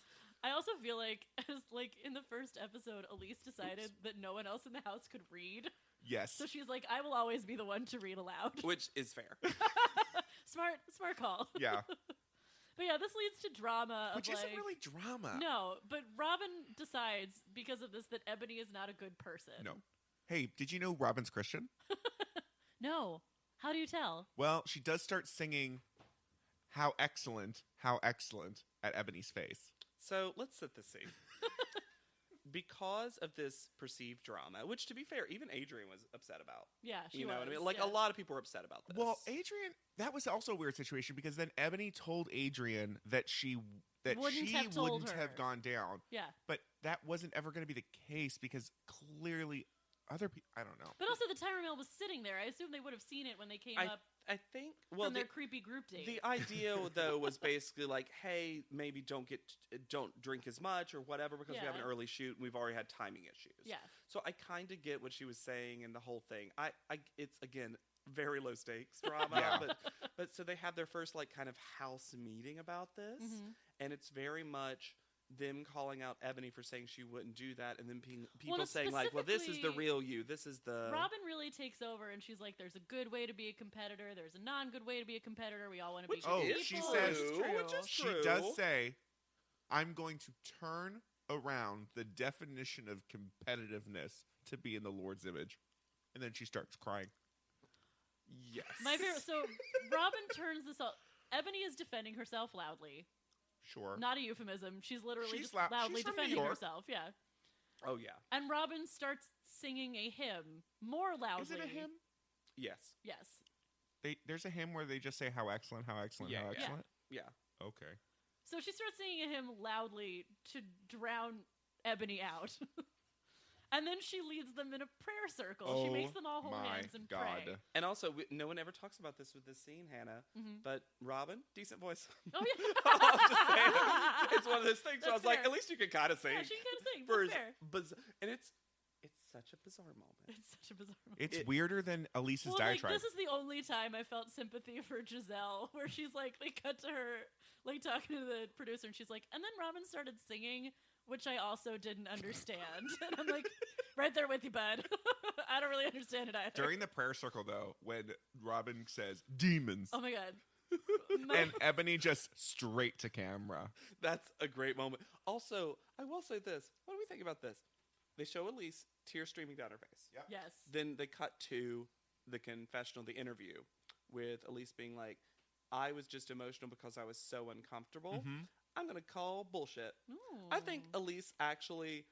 I also feel like, as in the first episode, Elise decided that no one else in the house could read. Yes. So she's like, I will always be the one to read aloud. Which is fair. Smart call. Yeah. But yeah, this leads to drama. Which isn't really drama. No, but Robin decides because of this that Ebony is not a good person. No. Hey, did you know Robin's Christian? No. How do you tell? Well, she does start singing how excellent at Ebony's face. So let's set the scene. Because of this perceived drama, which to be fair, even Adrian was upset about. Yeah, she You know was, what I mean? Like, yeah. a lot of people were upset about this. Well, Adrian, that was also a weird situation because then Ebony told Adrian that she wouldn't have gone down. Yeah. But that wasn't ever going to be the case because clearly other people, I don't know. But also the timer mill was sitting there. I assume they would have seen it when they came up I think, from their creepy group date. The idea, though, was basically like, hey, maybe don't drink as much or whatever because we have an early shoot and we've already had timing issues. Yeah. So I kind of get what she was saying and the whole thing. It's, again, very low stakes drama. Yeah. But so they have their first, kind of house meeting about this. Mm-hmm. And it's very much them calling out Ebony for saying she wouldn't do that, and then people saying well, this is the real you. This is the Robin really takes over, and she's like, "There's a good way to be a competitor. There's a non-good way to be a competitor. We all want to be good people." She says, which is she true. does say, "I'm going to turn around the definition of competitiveness to be in the Lord's image," and then she starts crying. Yes, my favorite. So Robin turns this up. Ebony is defending herself loudly. Sure. Not a euphemism. She's literally She's just loudly she's from defending New York. herself. Yeah. Oh, yeah. And Robin starts singing a hymn more loudly. Is it a hymn? Yes. Yes. There's a hymn where they just say how excellent, how excellent, Yeah, how yeah. excellent. Yeah. Okay. So she starts singing a hymn loudly to drown Ebony out. And then she leads them in a prayer circle. She makes them all hold hands and pray. And also, no one ever talks about this with this scene, Hannah. Mm-hmm. But Robin, decent voice. Oh, yeah. I'm just saying. It's one of those things where I was like, fair. at least you can kind of sing. Yeah, she can kind of sing. That's fair. And it's such a bizarre moment. It's such a bizarre moment. It's weirder than Elise's diatribe. This is the only time I felt sympathy for Giselle, where she's like, they cut to her, talking to the producer, and she's like, and then Robin started singing, which I also didn't understand. And I'm like, right there with you, bud. I don't really understand it either. During the prayer circle, though, when Robin says, demons. Oh, my God. And Ebony just straight to camera. That's a great moment. Also, I will say this. What do we think about this? They show Elise, tears streaming down her face. Yep. Yes. Then they cut to the confessional, the interview, with Elise being like, I was just emotional because I was so uncomfortable. Mm-hmm. I'm going to call bullshit. Ooh. I think Elise actually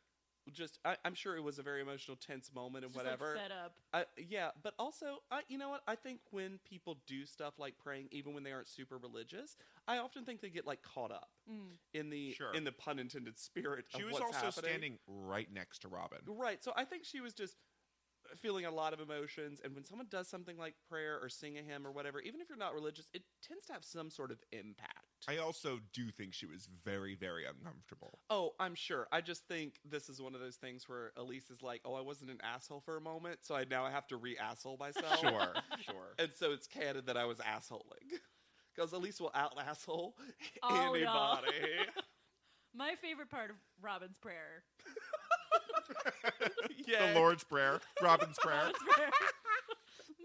just, I'm sure it was a very emotional, tense moment and Just, whatever. fed up. Yeah, but also, you know what? I think when people do stuff like praying, even when they aren't super religious, I often think they get caught up in the pun intended spirit of She was what's also happening. standing right next to Robin. Right, so I think she was just feeling a lot of emotions, and when someone does something like prayer or sing a hymn or whatever, even if you're not religious, it tends to have some sort of impact. I also do think she was very, very uncomfortable. Oh, I'm sure. I just think this is one of those things where Elise is like, oh, I wasn't an asshole for a moment, so I have to re-asshole myself. Sure. And so it's canon that I was assholing. Because Elise will out-asshole Oh, anybody. y'all. My favorite part of Robin's prayer. Yeah. The Lord's Prayer. Robin's Prayer. Robin's prayer.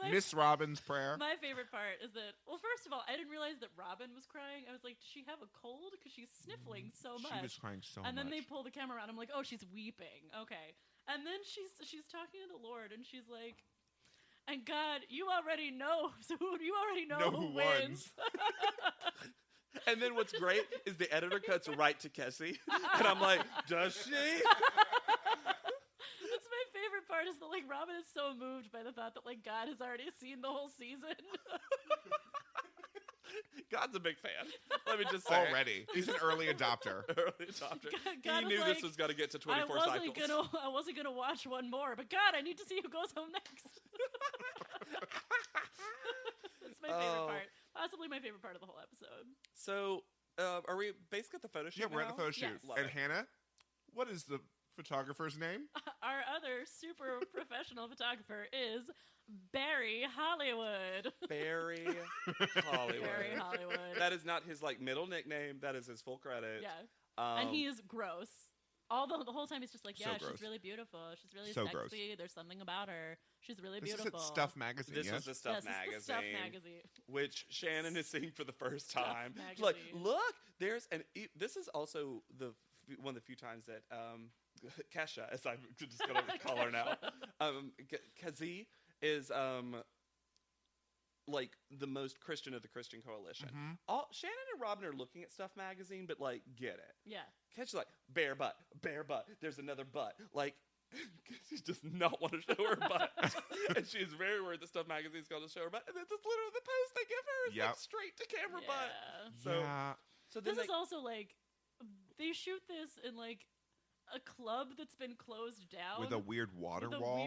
Miss Robin's prayer. My favorite part is that, well, first of all, I didn't realize that Robin was crying. I was like, does she have a cold? Because she's sniffling so much. She was crying so much. And then they pull the camera around. I'm like, oh, she's weeping. Okay. And then she's talking to the Lord, and she's like, and God, you already know. So you already know who wins. And then what's great is the editor cuts right to Kessie. And I'm like, does she? That's my favorite part is that, like, Robin is so moved by the thought that, like, God has already seen the whole season. God's a big fan. Let me just say. Already. He's an early adopter. Early adopter. God He knew like, this was going to get to 24 I wasn't gonna watch one more, but God, I need to see who goes home next. That's my favorite part. Possibly my favorite part of the whole episode. So, are we basically at the photo shoot Yeah, we're at now? the photo shoot. Yes. And Hannah, what is the photographer's name? Our other super professional photographer is Barry Hollywood. Barry Hollywood. Barry Hollywood. That is not his, like, middle nickname. That is his full credit. Yeah. And he is gross. Although the whole time he's just like, So yeah, gross. she's really beautiful. She's really So sexy. gross. There's something about her. She's really This beautiful. is at Stuff Magazine, This yes? was the Stuff Yes, magazine. it's the Stuff magazine. Which Shannon is seeing for the first Stuff time. She's like, magazine. look, there's an. This is also one of the few times that Kesha, as I'm just going to call her now, Kazi is like the most Christian of the Christian Coalition. Mm-hmm. Shannon and Robin are looking at Stuff magazine, but like get it. Yeah. Kesha's like bare butt. There's another butt. Like. She does not want to show her butt. And she's very worried that Stuff Magazine's going to show her butt. And then that's literally the pose they give her is like straight to camera butt. So, so this is also like, they shoot this in like a club that's been closed down. With a weird water wall.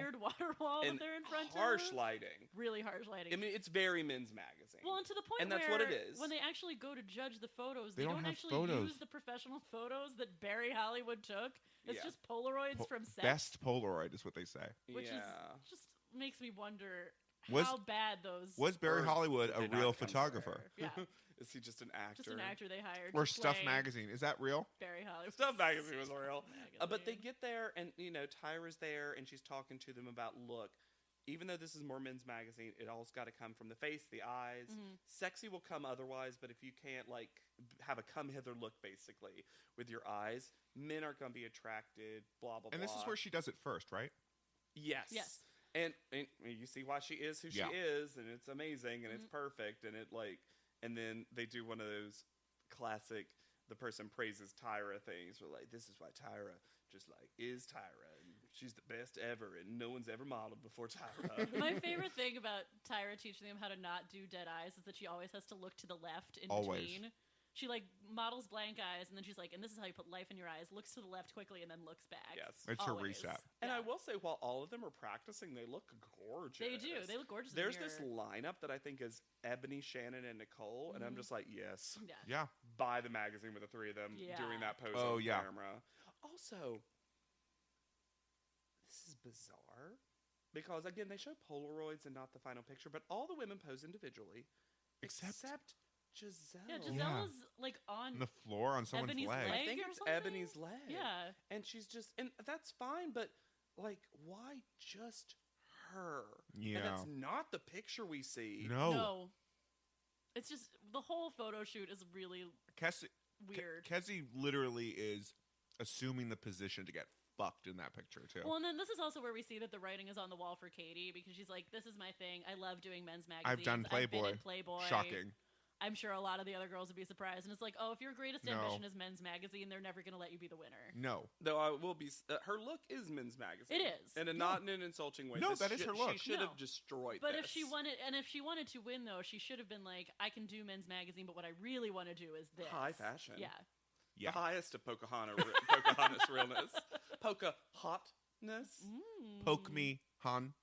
And that they're in front harsh of. lighting. Really harsh lighting. I mean, it's very men's magazine. Well, and to the point and that's where what it is. when they actually go to judge the photos, They they don't have actually photos. use the professional photos that Barry Hollywood took. It's Yeah. just Polaroids from set. Best Polaroid is what they say. Which yeah. is just makes me wonder Was- how bad those. Was Barry Or Hollywood did a they not real come photographer? Yeah, Is he just an actor? just an actor they hired. Or to Stuff play Magazine? Is that real? Barry Hollywood. Stuff Magazine was real. But they Magazine. get there, and Tyra's there, and she's talking to them about, look, even though this is more men's magazine, it all's got to come from the face, the eyes. Sexy will come otherwise, but if you can't like have a come hither look, basically with your eyes, men aren't going to be attracted. Blah blah. And blah. this is where she does it first, right? Yes. Yes. And you see why she is who she is, and it's amazing, and it's perfect, and it like, and then they do one of those classic, the person praises Tyra things, where like, this is why Tyra just like is Tyra, and she's the best ever, and no one's ever modeled before Tyra. My favorite thing about Tyra teaching them how to not do dead eyes is that she always has to look to the left in Always. between. She like models blank eyes, and then she's like, and this is how you put life in your eyes. Looks to the left quickly, and then looks back. Yes. It's her Always. reset. And Yeah. I will say, while all of them are practicing, they look gorgeous. They do. They look gorgeous. There's in the this mirror. lineup that I think is Ebony, Shannon, and Nicole, and I'm just like, yes, Yeah. Yeah. buy the magazine with the three of them Yeah. doing that pose Oh, on yeah. camera. Also, this is bizarre because again, they show Polaroids and not the final picture, but all the women pose individually, except Giselle. Yeah, Gisella's like on On the floor on someone's Ebony's leg. leg. I think or it's something? Ebony's leg. Yeah. And she's just, and that's fine, but like, why just her? Yeah. And that's not the picture we see. No. It's just the whole photo shoot is really Kessie, weird. Kessie literally is assuming the position to get fucked in that picture, too. Well, and then this is also where we see that the writing is on the wall for Katie, because she's like, this is my thing. I love doing men's magazines. I've done I've been Playboy. in Playboy. Shocking. I'm sure a lot of the other girls would be surprised. And it's like, oh, if your greatest No. ambition is men's magazine, they're never going to let you be the winner. No. Though I will be, her look is men's magazine. It is. And not in an insulting way. No, This that is her look. She should No. have destroyed But this. if she wanted to win, though, she should have been like, I can do men's magazine, but what I really want to do is this. High fashion. Yeah. Yeah. The highest of Pocahontas realness. Pocahotness. Poke me, Han.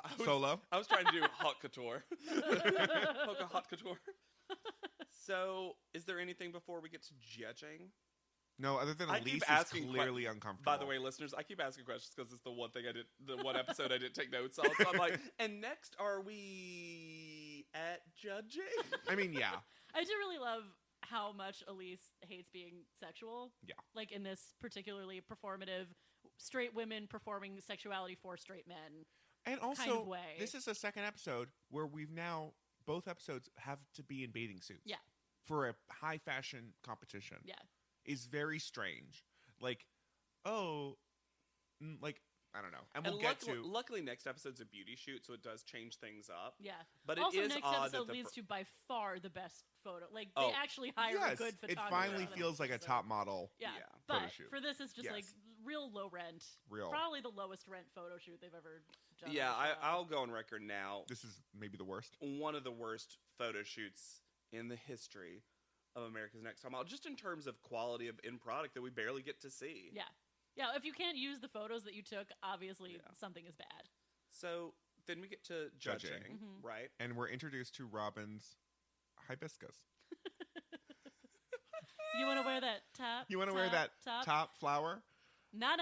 I was- Solo. I was trying to do haute couture. Pocahot couture. So, is there anything before we get to judging? No, other than I keep Elise is asking clearly uncomfortable. By the way, listeners, I keep asking questions because it's the one thing the one episode I didn't take notes on. So I'm like, and next, are we at judging? I mean, yeah. I do really love how much Elise hates being sexual. Yeah. Like in this particularly performative, straight women performing sexuality for straight men. And also, kind of way. this is a second episode where both episodes have to be in bathing suits. Yeah. For a high fashion competition. Yeah. Is very strange. Like, I don't know. And we'll luckily, next episode's a beauty shoot, so it does change things up. Yeah. But also, it is next odd episode that leads to by far the best photo. Like, they actually hire a good photographer. It finally feels like a top model. Yeah. Yeah. But photo shoot. for this, it's just like real low rent. Probably the lowest rent photo shoot they've ever done. Yeah, I'll go on record now. This is maybe the worst. One of the worst photo shoots in the history of America's Next Top Model, just in terms of quality of end product that we barely get to see. Yeah. Yeah, if you can't use the photos that you took, obviously something is bad. So then we get to judging, right? And we're introduced to Robin's hibiscus. You want to wear that top? You want to wear that top flower? Nah.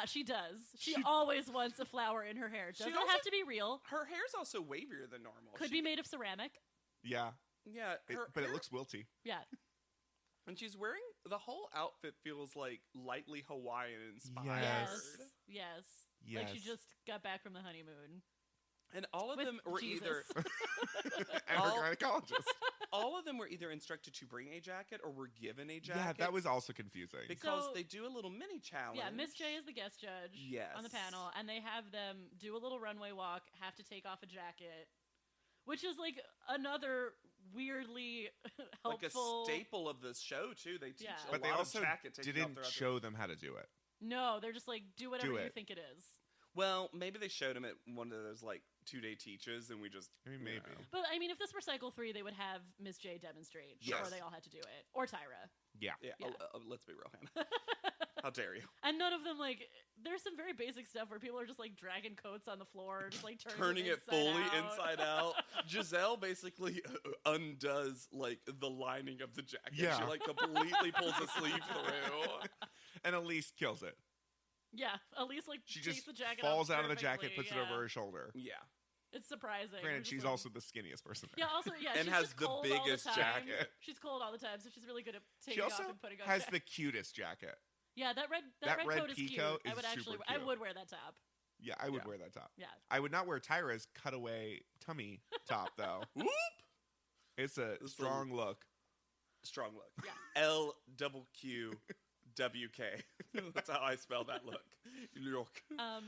She does. She always wants a flower in her hair. Doesn't have to be real. Her hair's also wavier than normal. Could be made of ceramic. Yeah. Yeah. But it looks wilty. Yeah. And she's wearing, the whole outfit feels like lightly Hawaiian inspired. Yes. Like she just got back from the honeymoon. And all of With them were Jesus. either... And her gynecologist. All of them were either instructed to bring a jacket or were given a jacket. Yeah, that was also confusing. Because they do a little mini challenge. Yeah, Miss J is the guest judge on the panel, and they have them do a little runway walk, have to take off a jacket, which is like another weirdly helpful... Like a staple of this show, too. They teach a but lot they also of jacket taking didn't off show them how to do it. No, they're just like, do whatever you think it is. Well, maybe they showed him at one of those like 2-day teaches, and we just maybe. But I mean, if this were cycle 3, they would have Miss J demonstrate before they all had to do it, or Tyra. Yeah. Let's be real, Hannah. How dare you? And none of them there's some very basic stuff where people are just like dragging coats on the floor, just like turning it fully inside out. Giselle basically undoes like the lining of the jacket. Yeah. She like completely pulls the sleeve through, and Elise kills it. Yeah, Elise she takes just the jacket falls off out of the jacket, puts it yeah. over her shoulder. Yeah. It's surprising. Granted, she's also the skinniest person there. Yeah, also, and she's has just the cold biggest all the time. jacket. She's cold all the time, so she's really good at taking She also off and putting on. has the cutest jacket. Yeah, that red coat is cute. I would actually, I would wear that top. Yeah, I would wear that top. Yeah, I would not wear Tyra's cutaway tummy top though. Whoop! It's a strong look. Strong look. Yeah. LQQWK. That's how I spell that look. Look. And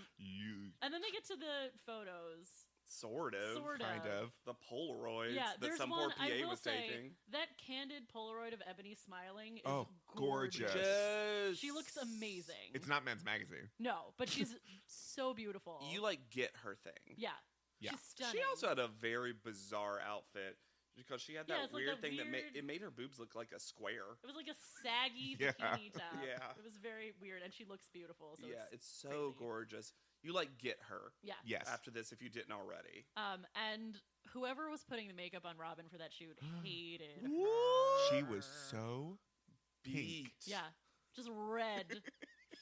then they get to the photos. Sort of. Kind of. The Polaroids Yeah, that some one, poor PA I will was say, taking. That candid Polaroid of Ebony smiling is gorgeous. Yes. She looks amazing. It's not Men's Magazine. No, but she's so beautiful. You like get her thing. Yeah. Yeah. She's stunning. She also had a very bizarre outfit because she had that it's like weird that thing weird- that made her boobs look like a square. It was like a saggy Yeah. bikini top. Yeah. It was very weird, and she looks beautiful. So Yeah, it's so crazy. gorgeous. You like get her. Yeah. Yes. After this, if you didn't already. And whoever was putting the makeup on Robin for that shoot hated her. She was so pink. Beat. Yeah, just red,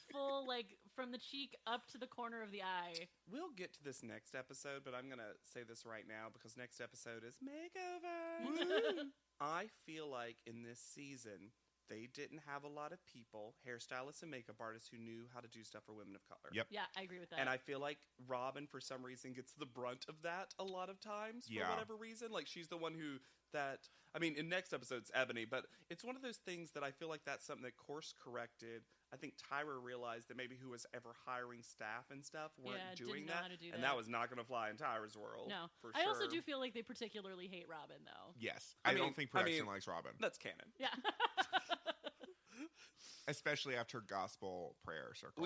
full like from the cheek up to the corner of the eye. We'll get to this next episode, but I'm gonna say this right now because next episode is makeover. I feel like in this season they didn't have a lot of people, hairstylists and makeup artists, who knew how to do stuff for women of color. Yep. Yeah, I agree with that. And I feel like Robin, for some reason, gets the brunt of that a lot of times for whatever reason. Like, she's the one who in next episode, it's Ebony, but it's one of those things that I feel like that's something that course corrected. I think Tyra realized that maybe who was ever hiring staff and stuff weren't doing didn't know that. how to do and that. that was not going to fly in Tyra's world. No. For I sure. also do feel like they particularly hate Robin, though. Yes. I I mean- don't think production likes Robin. That's canon. Yeah. Especially after gospel prayer circle.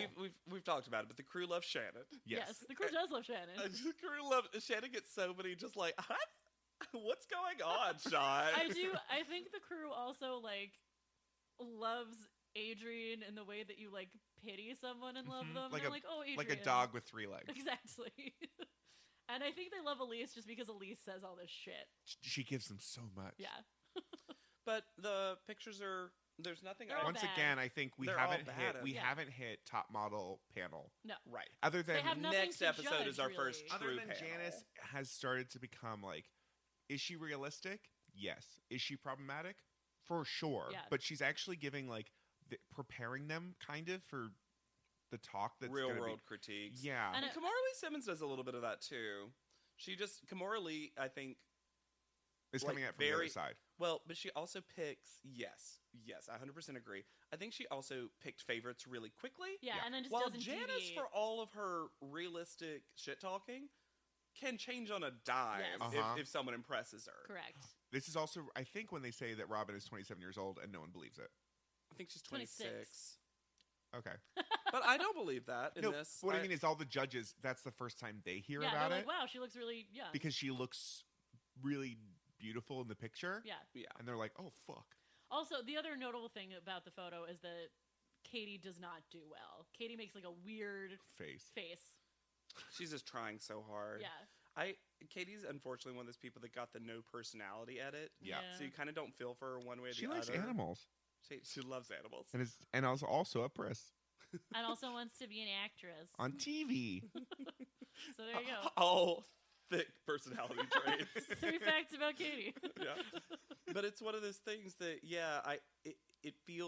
We've talked about it, but the crew loves Shannon. Yes. The crew does love Shannon. The crew loves Shannon. Gets so many just like, what's going on, Sean? I think the crew also loves Adrian in the way that you pity someone and love them. Like They're a- like, oh, Adrian. like a dog with 3 legs. Exactly. And I think they love Elise just because Elise says all this shit. She gives them so much. Yeah. But the pictures are. There's nothing. They're all Once bad. again, I think we They're all haven't bad hit. at We it. haven't hit top model panel. No. Right. Other than They have nothing next to episode judge, is our really. first other true than panel. Janice has started to become is she realistic? Yes. Is she problematic? For sure. Yeah. But she's actually giving preparing them kind of for the talk that's real gonna world critiques. Yeah. And Kimora Lee Simmons does a little bit of that too. Kimora Lee, I think, is coming at from the other side. Well, but she also picks, yes, I 100% agree. I think she also picked favorites really quickly. Yeah, and then just while doesn't Janice, deviate. for all of her realistic shit talking, can change on a dime Yes. if someone impresses her. Correct. This is also, I think, when they say that Robin is 27 years old and no one believes it. I think she's 26. Okay. But I don't believe that in this. What I mean is all the judges, that's the first time they hear about they're it. like, wow, she looks really young. Because she looks really beautiful in the picture. Yeah. And they're like, oh, fuck. Also, the other notable thing about the photo is that Katie does not do well. Katie makes like a weird face. She's just trying so hard. Yeah. Katie's unfortunately one of those people that got the no personality edit. Yeah. So you kind of don't feel for her one way or the other. She likes animals. She loves animals. And also a press. And also wants to be an actress. On TV. So there you go. All thick personality traits. 3 facts about Katie. Yeah. But it's one of those things that,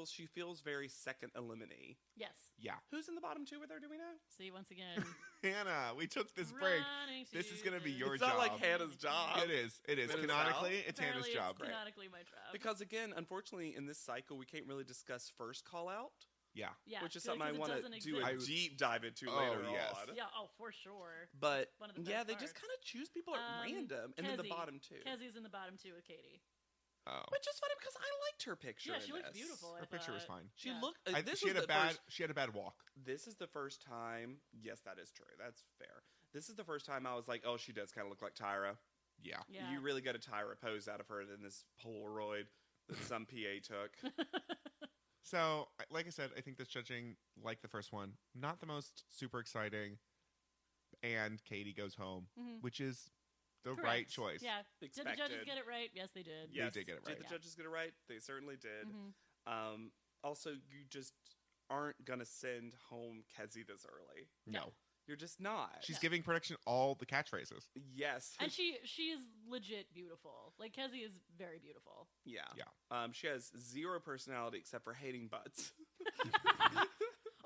she feels very second eliminee. Yes. Yeah. Who's in the bottom 2 with her, do we know? See, once again. Hannah, we took this break. This is going to be your job. It's not like Hannah's job. It is. Canonically, it's Apparently Hannah's job. It's canonically my job. Because, again, unfortunately, in this cycle, we can't really discuss first call out. Yeah. Which is something I want to do a deep dive into later on. Yeah, for sure. But, one of the they best just parts. kind of choose people at random. And then the bottom 2. Kezi's in the bottom 2 with Katie. Oh. Which is funny because I liked her picture. Yeah, she looked beautiful. Her picture was fine. She looked. She had a bad walk. This is the first time. Yes, that is true. That's fair. This is the first time I was like, oh, she does kind of look like Tyra. Yeah. You really got a Tyra pose out of her in this Polaroid that some PA took. So, like I said, I think this judging, like the first one, not the most super exciting. And Katie goes home, which is the right choice. Yeah. Expected. Did the judges get it right? Yes, they did. Yes, they did get it right. Did the judges get it right? They certainly did. Also, you just aren't going to send home Kezi this early. No. You're just not. She's giving production all the catchphrases. Yes. And she's legit beautiful. Like, Kezi is very beautiful. Yeah. She has zero personality except for hating butts.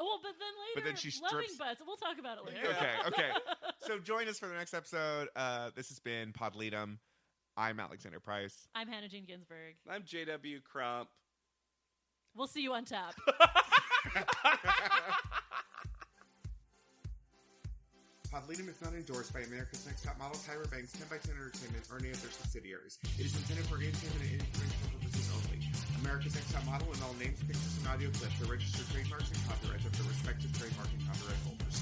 Oh, well, but then later, But then she loving strips- butts. We'll talk about it later. Okay. So join us for the next episode. This has been POD LEDOM. I'm Alexander Price. I'm Hannah Jean Ginsburg. I'm JW Crump. We'll see you on tap. POD LEDOM is not endorsed by America's Next Top Model, Tyra Banks, 10x10 Entertainment, or any of their subsidiaries. It is intended for entertainment and informational purposes only. America's Next Top Model and all names, pictures, and audio clips are registered trademarks and copyrights of their respective trademark and copyright holders.